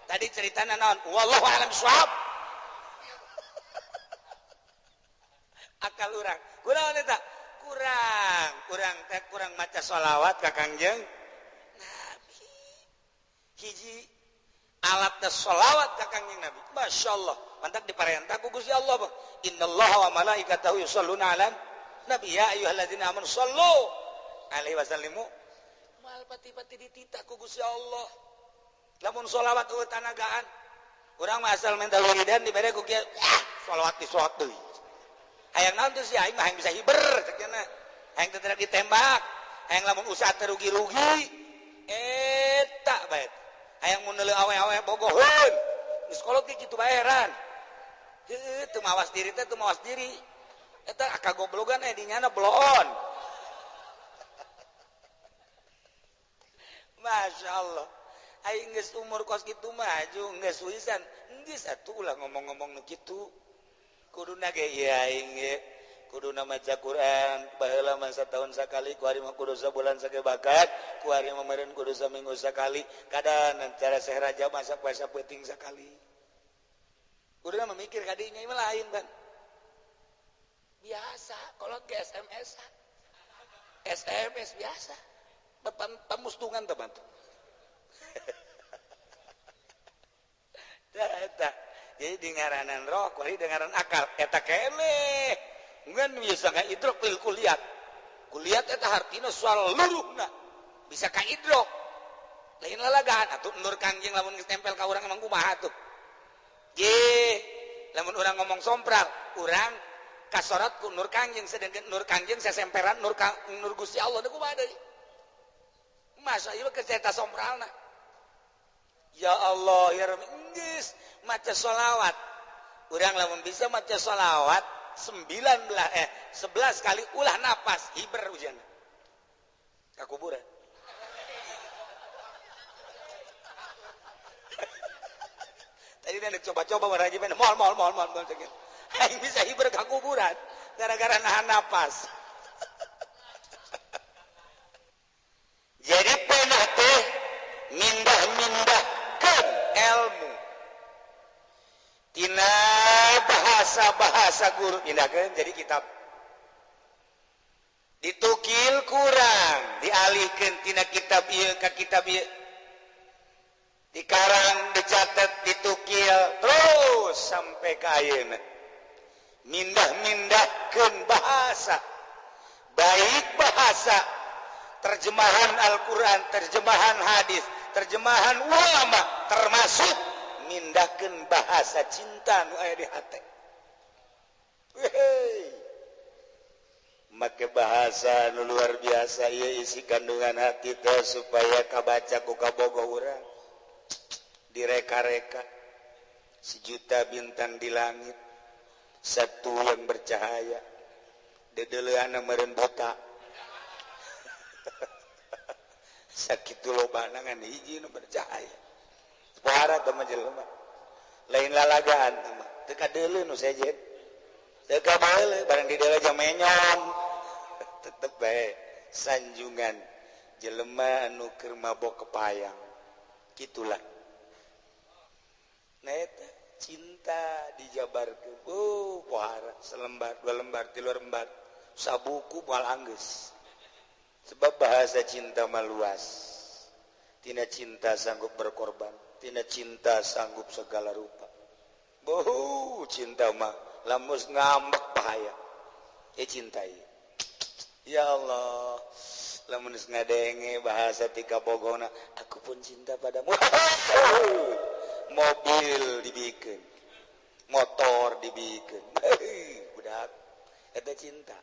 tadi ceritana naon wallahu a'lam bishawab akal urang kunaon eta kurang maca sholawat ka Kangjeng Nabi hiji alat sholawat ka Kangjeng Nabi masyaallah mantak diparentah ku Gusti Allah bah innallaha wa malaikatahu yusholluna 'alan nabi ya ayyuhalladzina amanu shollu alaihi wasallimu mal pati-pati dititah ku Gusti Allah lamun sholawat eueuh tanagaan urang mah asal mental wiridan dibere ku kieu sholawat deui hayang naon teh si aing mah hayang bisa hiber cenah hayang teu ditembak hayang lamun usaha teh rugi-rugi eta bae hayang mun neuleuh awe-awe bogoheun geus kolot ge kitu bae heran teu mawas diri eta akagoblogan dinyana bloon Masya Allah aing geus umur kos kitu maju geus wisan geus atuh ulah ngomong-ngomong nu kitu kuduna ge ieu aing ge kuduna maca Quran baheula mah satahun sakali ku hari mah kudu sabulan sakebakat ku hari mah meureun kudu saminggu sakali kadang cara Syekh Rajab masa puasa peuting sakali kuduna memikir kadinya mah lain kan biasa kolot ke SMS biasa pamustungan teman tuh jadi ngaranan roh kuari dengaran akal eta keneh ngan biasa ka idrok lil kuliat eta hartina saluruhna bisa ka idrok lain lalagaan atuh nur kangjeng lamun geus tempel ka urang emang kumaha tuh ge lamun urang ngomong sompral urang kasorot ku nur kangjeng sedengkeun nur kangjeng sasemperan nur Gusti Allah teh kumaha deui masa ieu kecerita sompralna ya Allah ya Rabbi geus maca sholawat urang lamun bisa maca sholawat 11 kali ulah napas hiber ujana ka kuburan tadi nek coba-coba maraji mah mall aing bisa hiber ka kuburan gara-gara nahan napas jadi pernah teh mindah-mindahkeun ilmu tina bahasa guru pindahkeun jadi kitab ditukil kurang dialihkeun tina kitab ieu ka kitab ieu dikarang dicatet ditukil terus sampai ka ayeuna mindah-mindahkeun bahasa baik bahasa terjemahan Al-Quran terjemahan hadis terjemahan ulama termasuk mindahkeun bahasa cinta nu aya di hate make bahasa nu luar biasa ieu isi kandungan hati teh supaya kabaca ku kabogo urang direka-reka sejuta bintang di langit satu yang bercahaya dedeleuana meureun buta sakitu lobana ngan hiji nu bercahaya suara teh mah jelema lain lalagaan mah teu kadeuleu nu sejen teu kabeuleu barang di deuleu jamenyon tetep bae sanjungan jelema anu keur mabok kepayang kitulah nah eta cinta dijabarkeun pohara selembar dua lembar tilu lembar sabuku moal anggeus sebab bahasa cinta mah luas tina cinta sanggup berkorban tina cinta sanggup segala rupa cinta mah lamun ngambek bahaya cinta ieu ya Allah lamun geus ngadenge bahasa ti kabogona aku pun cinta padamu mobil dibikeun motor dibikeun budak eta cinta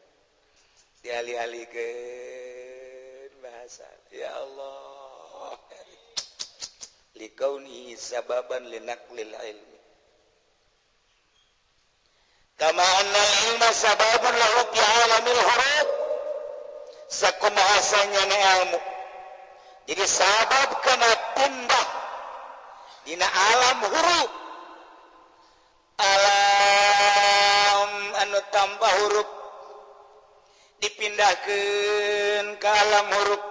dialih-alihkeun bahasa ya Allah likauni sababan linaqlil ilmi kama anna ilma sababun lahu fi alamil huruf sakumaha sanyana ilmu jadi sabab kana pindah dina alam huruf alam anu tanpa huruf dipindahkeun ka alam huruf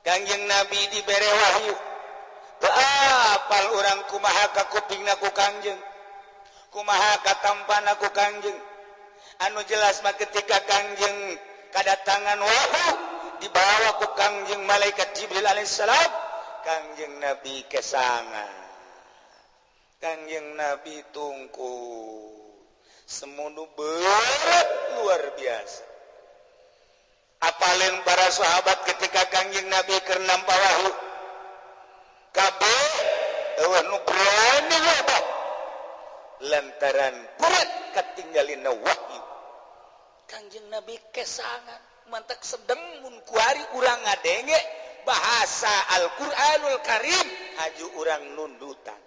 Kangjeng Nabi dibere wahyu teu apal urang kumaha ka kupingna ku Kangjeng kumaha ka tampana ku Kangjeng anu jelas mah ketika Kangjeng kadatangan wahyu dibawa ku Kangjeng malaikat Jibril alaihissalam Kangjeng Nabi kesangan Kangjeng Nabi tungku semunu berat luar biasa apalin para sahabat ketika Kangjeng Nabi keur nampa wahyu kabeh eueuh nu berani apa lantaran berat katinggalina wahyu Kangjeng Nabi kesangan mantak sedeng mun kuari urang ngadenge bahasa Al-Qur'anul Karim haju urang nundutan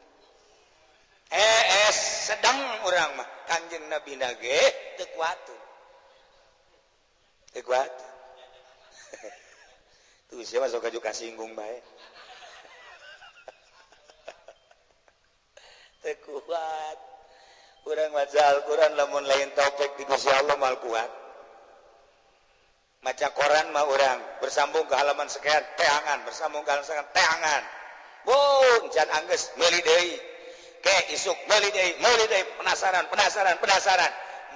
sedang urang mah Kangjeng Nabi nage teu kuat siapa sok juga singgung bae teu kuat urang maca Al-Qur'an lamun lain taufik di Gusti Allah mal kuat maca koran mah urang bersambung ke halaman sekian teangan bersambung ke halaman sekian teangan bun can anggeus meuli deui ke isuk meuli deui penasaran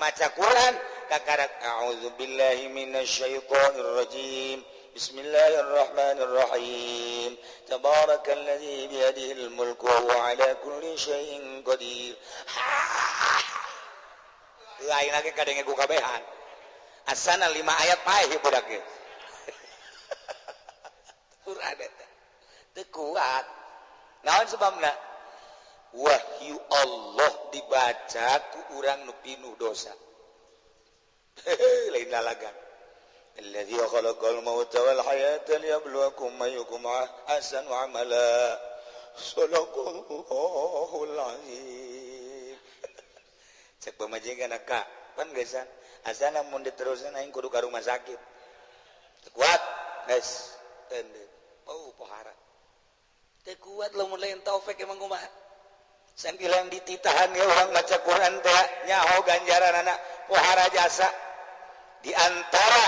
maca Quran kakarak a'udzubillahi minasyaitonir rajim bismillahirrahmanirrahim tabarakalladzi biyadihil mulku wa ala kulli syai'in qadir lain lagi kadenge ku kabehan asana 5 ayat paeh budak ge Quran eta teu kuat naon sebabna wahyu Allah dibaca ku urang nu pinuh dosa lain lalagan alladzi khalaqal mauta wal hayata liyabluwakum ayyukum ahsanu amala shadaqallahul azim cek pamajikan ka pan gesan asana mun diteruskeun aing kudu ka rumah sakit kuat guys teu pohara teu kuat lamun lain taufik emang kumaha sambilan dititahan ya orang baca Quran teh nyaho ganjaran anak pohara jasa di antara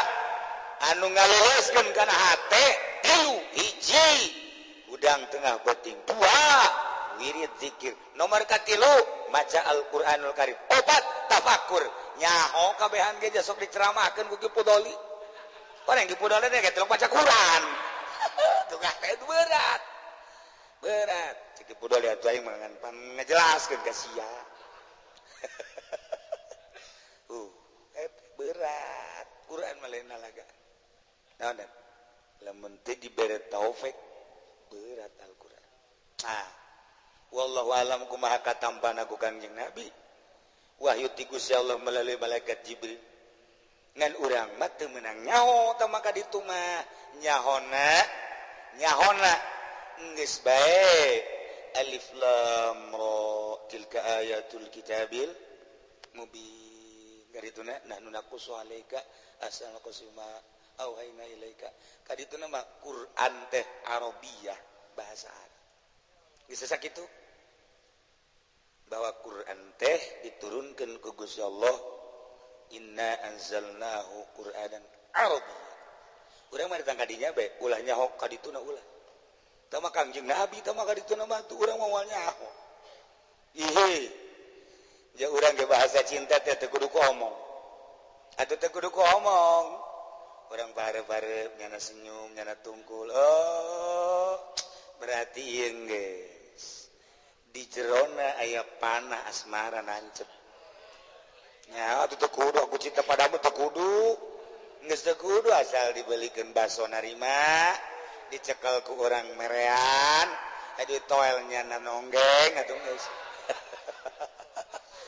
anu ngalereskeun kana hate 3 hiji udang tengah beting 2 wirid zikir nomor 3 maca Al-Qur'anul Karim 4 tafakur nyaho kabehan ge sok diceramahkeun ku Kipu Doli orang Kipu Doli teh geus baca Quran tungah teh berat Kipu Doli atuh aing mangan pan ngajelaskeun ka sia berat Quran mah lain nalaga naon dan lamun teu dibere taufik berat Al-Qur'an wallahu alam kumaha katampana ku Kangjeng Nabi wahyu ti Gusti Allah melalui malaikat Jibril ngan urang mah teu meunang nyaho tah maka ditu mah nyahona geus bae alif lam ra tilka ayatul kitabil mubin garituna nahnu naqussu alaika asal qasima auhayna ilaika kadituna mah Quran teh Arabiyah bahasa Arab bisa sakitu bahwa Quran teh diturunkeun ku Gusti Allah inna anzalnahu Qur'anan Arabiyyan urang mah datang ka dinya bae ulah nyaho kadituna ulah tah mah Kangjeng Nabi tah mah kadituna mah tu urang moal nyaho ieu ja urang ge bahasa cinta teh teu kudu ngomong atuh teu kudu ngomong urang bare-bare nyana senyum nyana tungkul berarti ieu geus di jerona aya panah asmara nancep nya atuh teu kudu aku cinta padamu teu kudu geus teu kudu asal dibelikeun baso narima dicekel ku urang merean adi toel nyana nonggeng atuh geus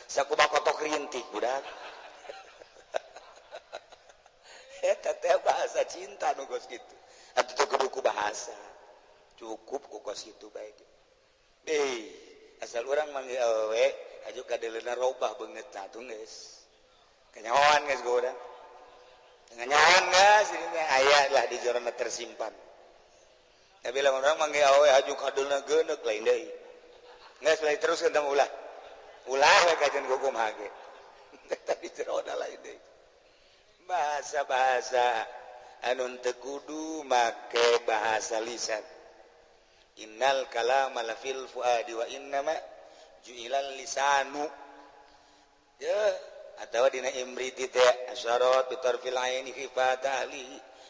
sakumaha kotok rintih budak eta teh bahasa cinta nu geus kitu atuh teu kudu ku bahasa cukup ku kos kitu bae asal urang mangge awewe aju kadeleuna robah beungeut atuh geus kanyahoan geus go urang nganyahoan geus ini aya lah di jorona tersimpan tapi lamun urang mangge awewe aju kadeleuna geuneuk lain deui geus lain teruskeun tah ulah we kajen hukum hage tapi jerona lain deui bahasa-bahasa anu teu kudu make bahasa lisan innal kalama la fil fuadi wa innama ju'ilal lisanu ya atawa dina imriti teh asyarat bi tarfil aini fi fatali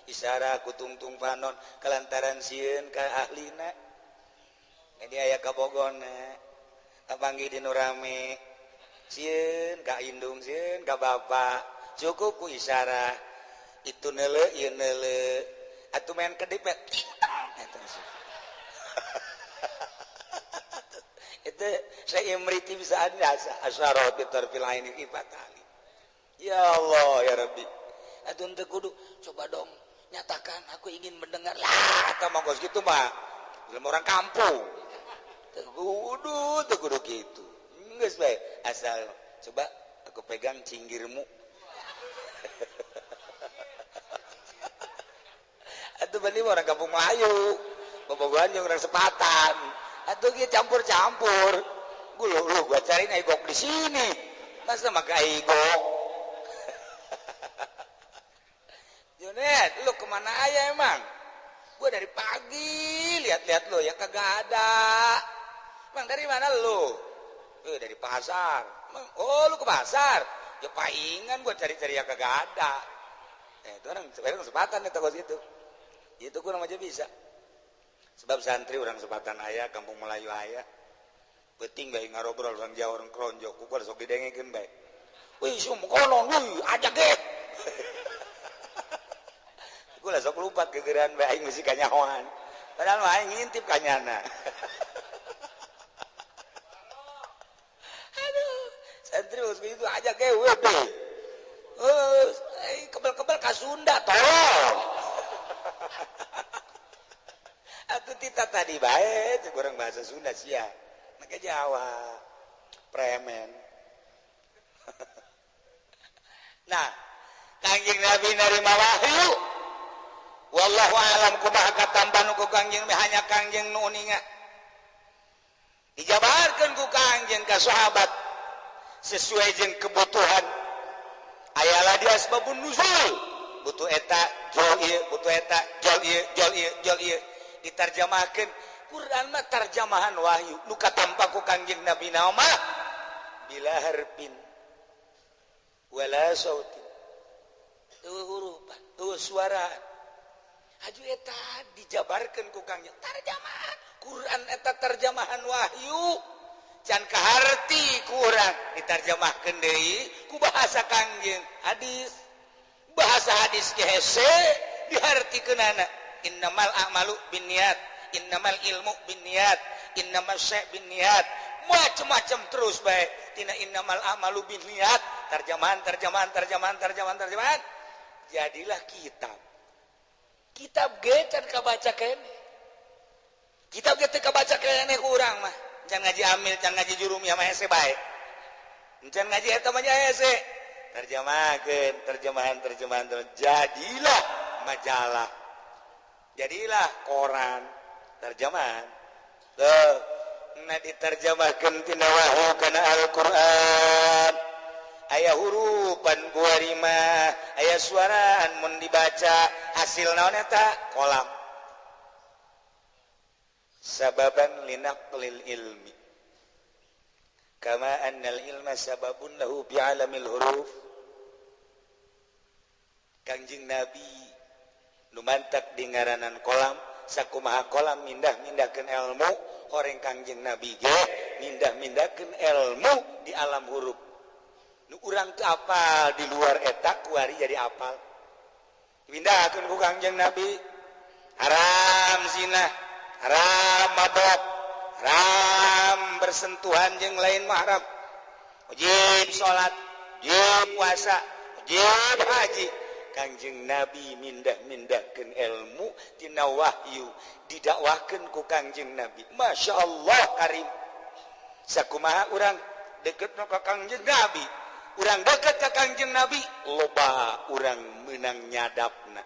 isyara kutungtung panon kalantaran sieun ka ahlina jadi aya kabogona panggil di nurame sieun ka indung sieun ka bapak cukup ku isyarah itu neule ieu neule atuh men kedipet itu saya imriti bisa ada asyarat bitarfil aini ifatali ya Allah ya Rabbi atuh teu kudu coba dong nyatakan aku ingin mendengar lah eta mah geus kitu mah ilmu orang kampung teu kudu gitu geus bae asal coba aku pegang cinggirmu atuh tiba-tiba orang kampung Melayu bobogohan jeung orang sepatan atuh ge campur-campur gua cari igok di sini masa maka igok Junet lu kemana aja emang gua dari pagi lihat-lihat lu ya kagak ada emang dari mana lu dari pasar oh lu ke pasar ya palingan gua cari-cari ya kagak ada itu orang sepatan itu kos itu kurang aja bisa sebab santri orang sepatan ayah kampung Melayu ayah penting baik ngarobrol orang Jawa orang Kronjo kukur sok didengekeun bae wih sumu konon wih ajak deh gula sok lupa kegeran bae aing mesti kanyahoan padahal mah aing ngintip kanyana aduh santri us gitu ajak ge weh kebel-kebel ka Sunda tolong atuh tita tadi bae cek urang bahasa Sunda sia make Jawa premen nah Kangjeng Nabi narima wahyu wallahu alam kumaha katampan ku Kangjeng hanya Kangjeng nu uninga dijabarkeun ku Kangjeng ka sahabat sesuai jeung kebutuhan ayalah dia asbabun nuzul butuh eta jol ieu butuh eta jol ieu ditarjamahkeun Quran mah tarjamahan wahyu nu katampa ku Kangjeng Nabi naon mah bila harfin wala sautin teu hurufan teu suaraan aju eta dijabarkeun ku Kangjeng tarjamahan Quran eta tarjamahan wahyu can kaharti ku urang ditarjamahkeun deui ku bahasa Kangjeng hadis bahasa hadis ge hese dihartikeunana innamal a'malu binniyat innamal ilmu binniyat innamal syai' binniyat macam-macam terus bae tina innamal a'malu binniyat tarjamahan jadilah kitab ge can kabaca kene kitab ge teu kabaca kene ku urang mah can ngaji amil can ngaji jurumiyah mah hese bae can ngaji eta mah hese terjemahan jadilah majalah jadilah koran terjemahan nah diterjemahkeun tina wahyu kana Al-Qur'an aya hurufan buari mah aya suaraan mun dibaca hasil naon eta kolam sababan linaqlil ilmi kama annal ilma sababun lahu bi alamil huruf Kangjeng Nabi nu mantak di ngaranan kolam sakumaha kolam mindah-mindahkeun ilmu horeng Kangjeng Nabi ge mindah-mindahkeun ilmu di alam huruf nu urang teu apal di luar eta kuari jadi apal pindahkeun ku Kangjeng Nabi haram zina haram mabok haram bersentuhan jeung lain mahram wajib salat wajib puasa wajib haji Kangjeng Nabi mindah-mindahkeun ilmu tina wahyu didakwahkeun ku Kangjeng Nabi Masya Allah karim sakumaha urang deket ka Kangjeng Nabi urang deket ka Kangjeng Nabi loba urang meunang nyadapna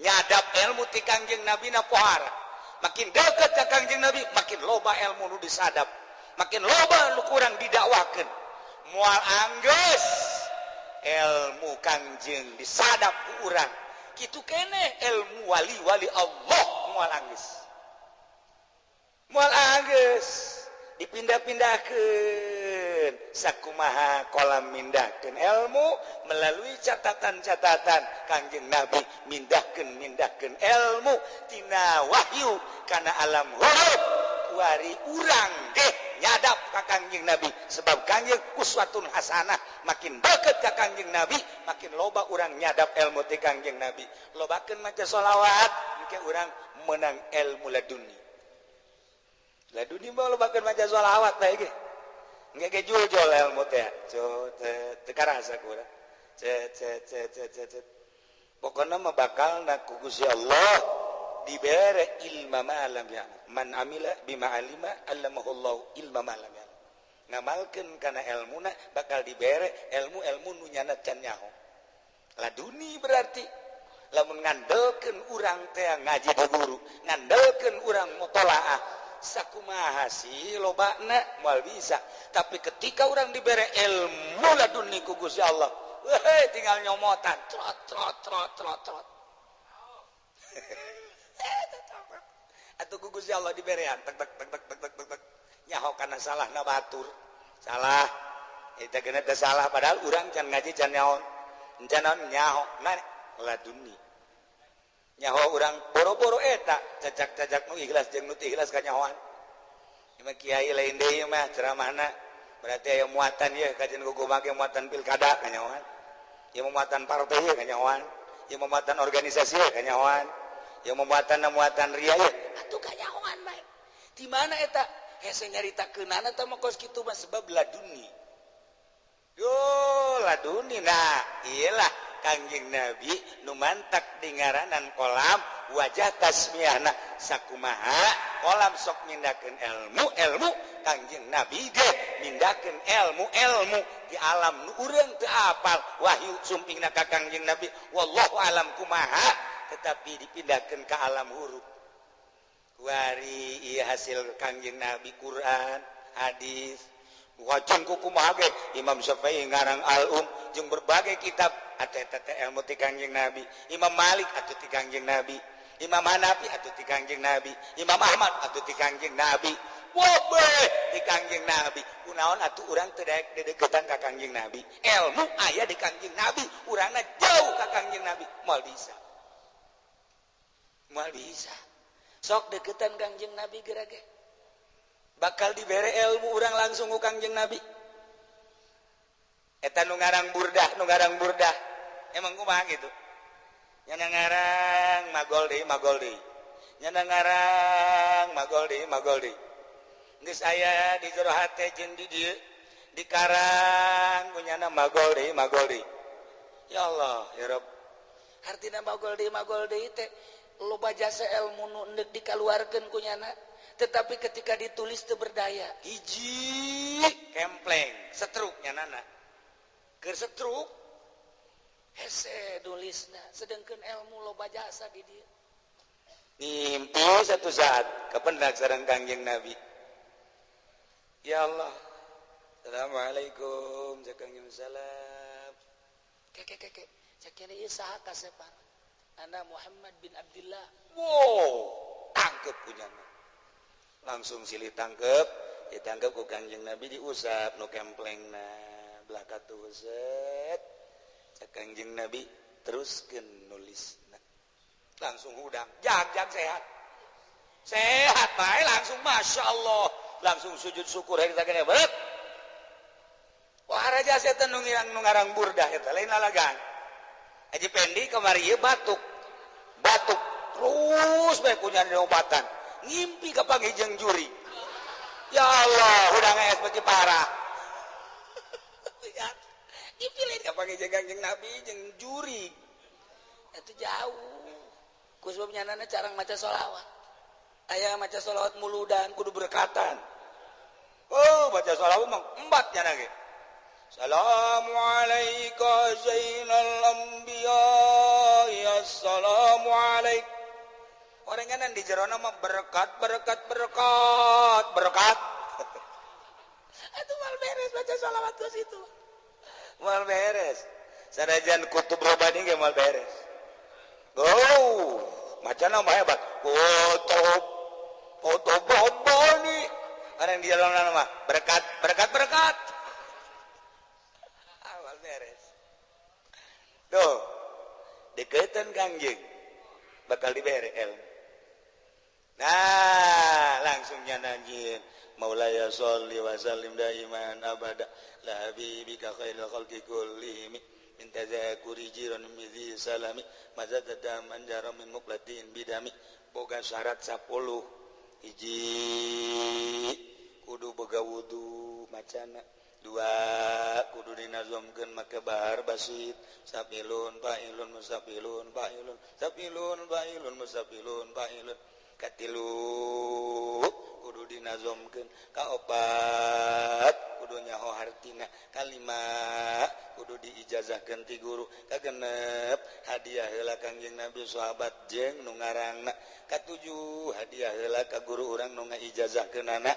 nyadap ilmu ti Kangjeng Nabi na pohara makin deket ka Kangjeng Nabi makin loba ilmu nu disadap makin loba nu kurang didakwakeun moal anggeus ilmu Kangjeng disadap ku urang kitu kene ilmu wali-wali Allah moal anggeus dipindah-pindahkeun sakumaha kolam mindahkeun ilmu melalui catatan-catatan Kangjeng Nabi mindahkeun ilmu tina wahyu kana alam huruf kuari urang deh nyadap ka Kangjeng Nabi sebab Kangjeng uswatun hasanah makin deket ka Kangjeng Nabi makin loba urang nyadap ilmu ti Kangjeng Nabi lobakeun maca sholawat engke urang meunang ilmu laduni mah lobakeun maca sholawat bae ge engke ge jujol ilmu teh teu karasa ku urang pokona mah bakalna ku Gusti Allah dibere ilma ma'alam ya man amila bima alima allamahullahu ilma ma'alam ya ngamalkeun kana ilmuna bakal dibere ilmu nu nyana can nyaho laduni berarti lamun ngandelkeun urang teh ngaji di guru ngandelkeun urang mutolaah sakumaha sih lobana moal bisa tapi ketika urang dibere ilmu laduni ku Gusti Allah tinggal nyomotan trot trot trot trot trot atuh ku Gusti Allah diberean tek tek tek tek tek tek tek nyaho kana salahna batur salah eta geuna teh salah padahal urang can ngaji can nyaho can nyaho na laduni nyaho urang boro-boro eta cacak-cacak nu ikhlas jeung nu teu ikhlas ka nyahoan ieu kiai lain deui mah ceramahna berarti aya muatan ieu kajian gugum make muatan pilkada ka nyahoan ieu muatan partai ieu ka nyahoan ieu muatan organisasi ieu ka nyahoan ieu muatan ria ieu atuh ka nyahoan bae di mana eta hese nyaritakeunana teh mah kos kitu mah sebab laduni yo laduni nah iyalah Kangjeng Nabi nu mantak di ngaranan kolam wajah tasmiyahna sakumaha kolam sok mindakeun ilmu Kangjeng Nabi ge mindakeun ilmu di alam nu urang teu apal wahyu sumpingna ka Kangjeng Nabi wallahu alam kumaha tetapi dipindahkeun ka alam huruf wari ieu hasil Kangjeng Nabi Quran hadis wacan kumaha ge Imam Syafi'i ngarang jeung berbagai kitab eta ilmu ti Kangjeng Nabi Imam Malik atuh ti Kangjeng Nabi Imam Hanafi atuh ti Kangjeng Nabi Imam Ahmad atuh ti Kangjeng Nabi wobe di Kangjeng Nabi kunaon atuh urang teu daek dedeketan ka Kangjeng Nabi ilmu aya di Kangjeng Nabi urangna jauh ka Kangjeng Nabi moal bisa sok deketan Kangjeng Nabi gerage bakal dibere ilmu urang langsung ku Kangjeng Nabi eta nu ngarang burdah emang kumaha gitu nyana ngarang magol deui nyana ngarang magol deui geus aya di jero hate jeung di dieu dikarang ku nyana magol deui ya Allah ya Rabb artina magol deui teh loba jasa ilmu nu hendeuk dikaluarkeun ku nyana tetapi ketika ditulis teu berdaya hiji kempleng setruk nyanana keur setruk hese nulisna sedengkeun ilmu loba jasa di dieu ngimpi satu saat kapendak sareng Kangjeng Nabi ya Allah assalamualaikum Kangjeng salam keke sakene ieu saha kasepan ana Muhammad bin Abdullah wow tangkep punyana langsung silih tangkep ditangkep ku Kangjeng Nabi diusap nu kemplengna belaka tuset cak Kangjeng Nabi teruskeun nulisna langsung hudang jag sehat bae langsung Masya Allah langsung sujud syukur hari sagana beut wah raja setan nu ngarang burdah eta lain lalagan Haji Pendi kamari ieu batuk terus bae punya obatan ngimpi ka panggijeng juri ya Allah hudangna es beuki parah dipilih ka panggijeng Kangjeng Nabi jeung juri itu jauh ku sebab nyanana carang maca sholawat aya maca sholawat muludan kudu berkatan baca sholawat mah embat nyana ge Assalamu alayka zainal anbiya ya assalamu alayk orenganan di jerona mah berkat atuh mal beres baca sholawat ku situ mal beres sanajan kutub robani ge mal beres macana mah hebat kutub robani areng di jalan mah berkat mal beres tuh deketan Kangjeng bakal dibere ilmu nah langsungnya nyanyiin Maulaya sholli wa sallim daiman abada la habibika khairul khalqi kullihim min tazakuri jiran midhi salami mazadada manjara min muqlatin bidami boga syarat 10 hiji kudu boga wudu macana 2 kudu dinazamkeun make bahar basit sapilun fa'ilun musafilun fa'ilun sapilun fa'ilun musafilun fa'ilun katilu kudu dinazamkeun kaopat kudunya hartina kalimat kudu diijazahkeun ti guru kagenep hadiah heula Kangjeng Nabi sahabat jeung nu ngarangna katujuh hadiah heula ka guru urang nu ngaijazahkeun anak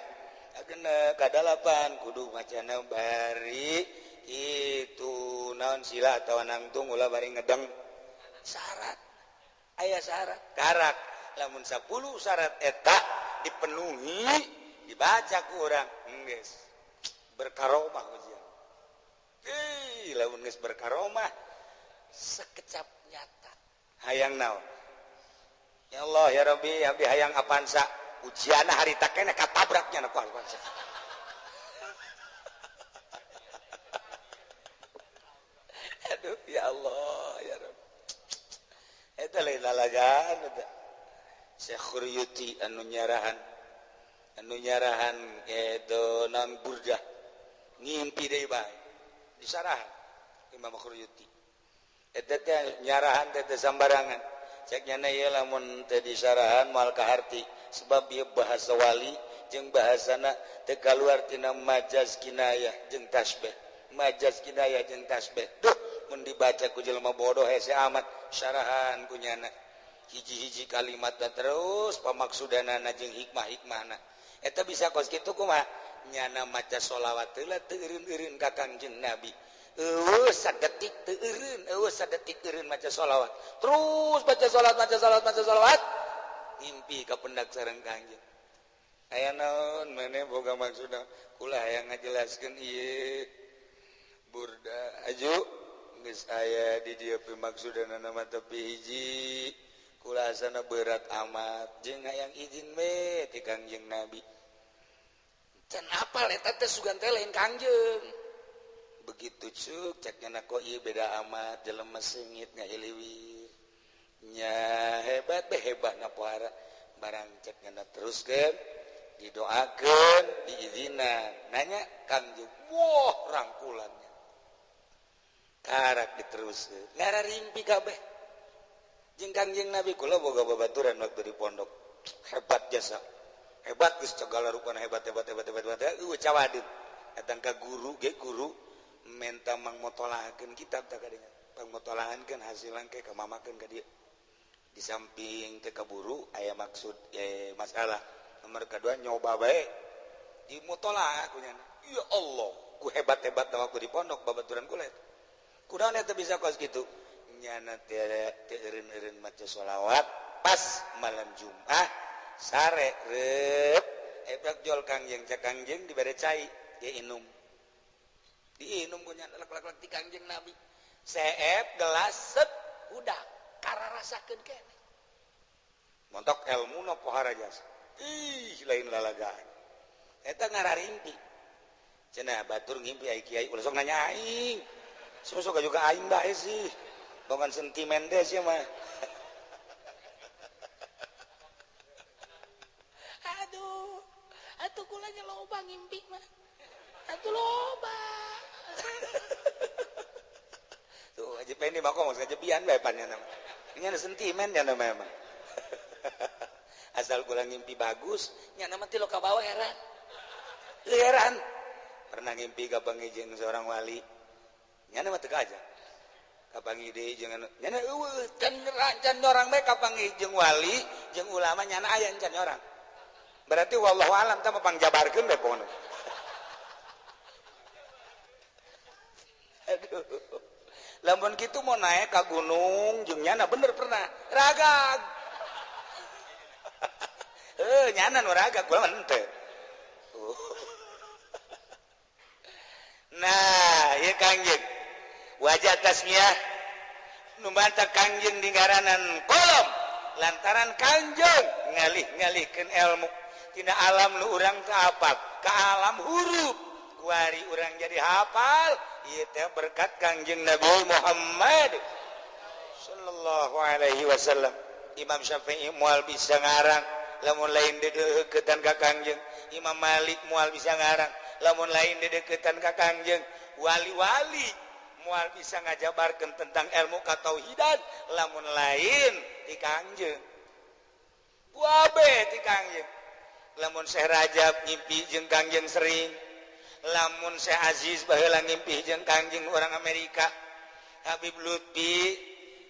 kagenep kadalapan kudu macana bari itu naon sila atawa nangtung ulah bari ngedeng syarat aya syarat karak lamun 10 syarat eta dipenuhi dibaca ku urang geus berkaromah ujian lamun geus berkaromah sekecap nyata hayang naon ya Allah ya Rabbi abdi hayang apansa ujianna harita keneh katabraknya na ku apansa aduh ya Allah ya Rabbi eta lain lalagaan eta Syekh Khuryuti anu nyarahan itu non burdah ngimpi deui bae disarahan Imam Khuryuti eta teh nyarahan teh sambarangan cek nyana ieu lamun teu disarahan moal kaharti sebab ieu bahasa wali jeung bahasana teu kaluar tina majaz kinayah jeung tasbih majaz kinayah jeung tasbih duh mun dibaca ku jelema bodoh hese amat syarahan ku nyana hiji-hiji kalimat terus pamaksudanana jeung hikmah-hikmahna eta bisa kos kitu kumaha nyana maca sholawat heula teu eureun-eureun ka Kangjeng Nabi eueuh sadetik teu eureun maca sholawat terus baca sholawat ngimpi ka pendak sareng Kangjeng aya naon maneh boga maksudna kula hayang ngajelaskeun ieu burda aju geus aya di dieu pimaksudana mah tapi hiji kulasana berat amat jeung hayang izin we ti Kangjeng Nabi can apal eta teh sugan teh lain Kangjeng begitu cuk cek nya kok ieu beda amat jelema seungit ngahiliwir nya hebat be hebatna pohara barang cek nya teruskeun didoakeun diizinan nanya Kangjeng wah rangkulannya karak diteruskeun ngararimpi kabeh jeung Kangjeng Nabi kula boga babaturan waktu di pondok hebat jasa hebat geus segala rupana hebat cawadin datang ka guru ge guru menta mangmotolahakeun kitab tah kadinya pangmotolahakeun hasilan ke kamamakeun ka dieu di samping teh kaburu aya maksud masalah nomor kedua nyoba bae dimutolah aku nyana ya Allah ku hebat-hebat waktu di pondok babaturan kula kunaon eta bisa kos kitu nyana teh eureun-eureun maca sholawat pas malam Jumat sare rep ebrak jol Kangjeng cak Kangjeng dibere cai dia inum diinum punya lak-lak ti Kangjeng Nabi seep gelas set udah kararasakeun kene montok ilmuna pohara jasa lain lalagaan eta ngararimpi cenah batur ngimpi ai kiai ulah sok nanya aing sok juga aing bae sih bukan sentimen deh sih mah atuh kulanya loba ngimpi mah atuh loba tuh aja pengen mah kok aja bian bae pannya nama nya sentimen nya nama mah asal kula ngimpi bagus nya nama ti lo ka bawah heran pernah ngimpi ka pangijing seorang wali nya nama teu aja ka pangide jeung nya eueuh can orang bae ka pangijing wali jeung ulama nya aya can orang berarti wallahu alam teh pangjabarkeun bae pokona aduh lamun kitu mau naik ka gunung jeung nyana bener pernah ragag nyana nu ragag gua mah teu nah ieu Kangjeng wajah tasmiyah nu bantah Kangjeng di ngaranan kolom lantaran Kangjeng ngalih-ngalihkeun ilmu tina alam nu urang teu hafal ka alam huruf kuari urang jadi hafal ieu teh berkat Kangjeng Nabi Muhammad sallallahu alaihi wasallam Imam Syafi'i moal bisa ngarang lamun lain dedeukeutan ka Kangjeng Imam Malik moal bisa ngarang lamun lain dedeukeutan ka Kangjeng wali-wali moal bisa ngajabarkeun tentang ilmu katauhidan lamun lain ti Kangjeng wabe ti Kangjeng lamun Syekh Rajab ngimpi jeung Kangjeng sering lamun Syekh Aziz baheula ngimpi jeung Kangjeng orang Amerika Habib Lutfi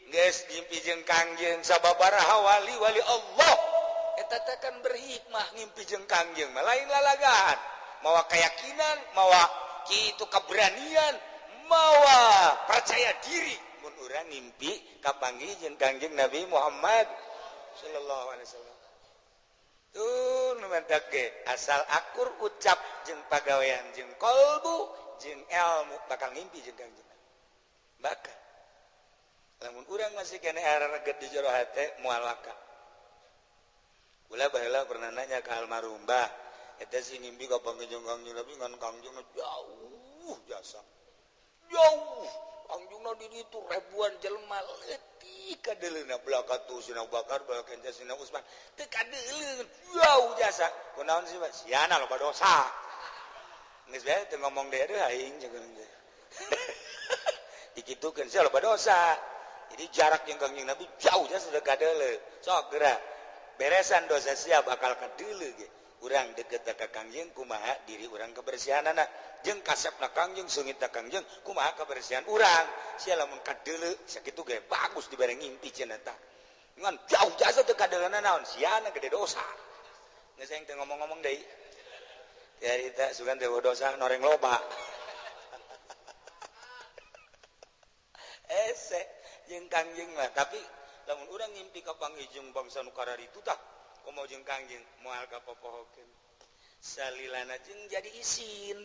geus ngimpi jeung Kangjeng sababaraha wali Allah eta teh kan berhikmah ngimpi jeung Kangjeng mah lain lalagaan mawa keyakinan mawa kitu keberanian mawa percaya diri mun urang ngimpi kapanggih jeung Kangjeng Nabi Muhammad sallallahu alaihi wasallam tuh numantak ge asal akur ucap jeung pagawean jeung kolbu jeung ilmu bakal ngimpi jeung Kangjeng bakal lamun urang masih kene arareget di jero hate moal waka ulah baheula pernah nanya ka almarhum Mbah eta si ngimpi kapanggih jeung Kangjeng Nabi ngan Kangjeng jauh jasa jauh Kangjengna di ditu ribuan jelema leutik ka deuleuna belakatu Sina Abu Bakar belakatu Sina Utsman teu kadeuleuh jauh jasa kunaon sih Pak siana loba dosa geus bae teu ngomong deui aing jeung dikitukeun sia loba dosa jadi jarak jeung Kangjeng Nabi jauh jasa sudah kadeuleuh sok geura beresan dosa sia bakal kadeuleuh ge urang deket ka Kangjeng kumaha diri urang kebersihanana jeung kasepna Kangjeng sungitna Kangjeng kumaha kebersihan urang sia lamun kadeuleuh sakitu ge bagus dibere ngimpi cenah tah ngan jauh jasa teu kadeuleuhna naon siana gede dosa geus aing teu ngomong-ngomong deui ya eta sugan teu dosa noreng loba ese jeung Kangjeng mah tapi lamun urang ngimpi kapanggih jeung bangsa nu kararitu tah komo jeung Kangjeng moal kapopohokeun salilana jeung jadi isin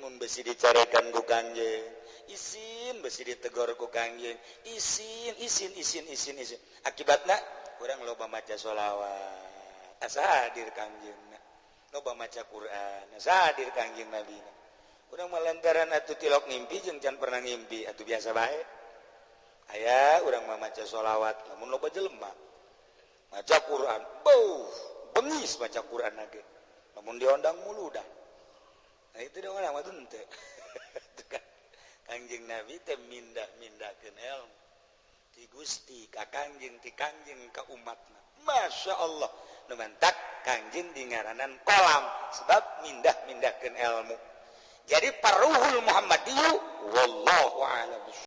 mun besi dicarekan ku Kangjeng isin besi ditegor ku Kangjeng isin akibatna urang loba maca sholawat asa hadir Kangjengna loba maca Quran asa hadir Kangjeng Nabina urang malantaran atuh tilok ngimpi jeung can pernah ngimpi atuh biasa bae aya urang mah maca sholawat lamun loba jelema maca Quran bengis maca Quran lagi namun diondang muludah nah itu dong orang mah teu Kangjeng Nabi teh mindah-mindahkeun ilmu ti Gusti ka Kangjeng ti Kangjeng ka umatna Masya Allah nu mantak Kangjeng dingaranan kolam sebab mindah-mindahkeun ilmu jadi paruhul Muhammadiyyu wallahu a'lam.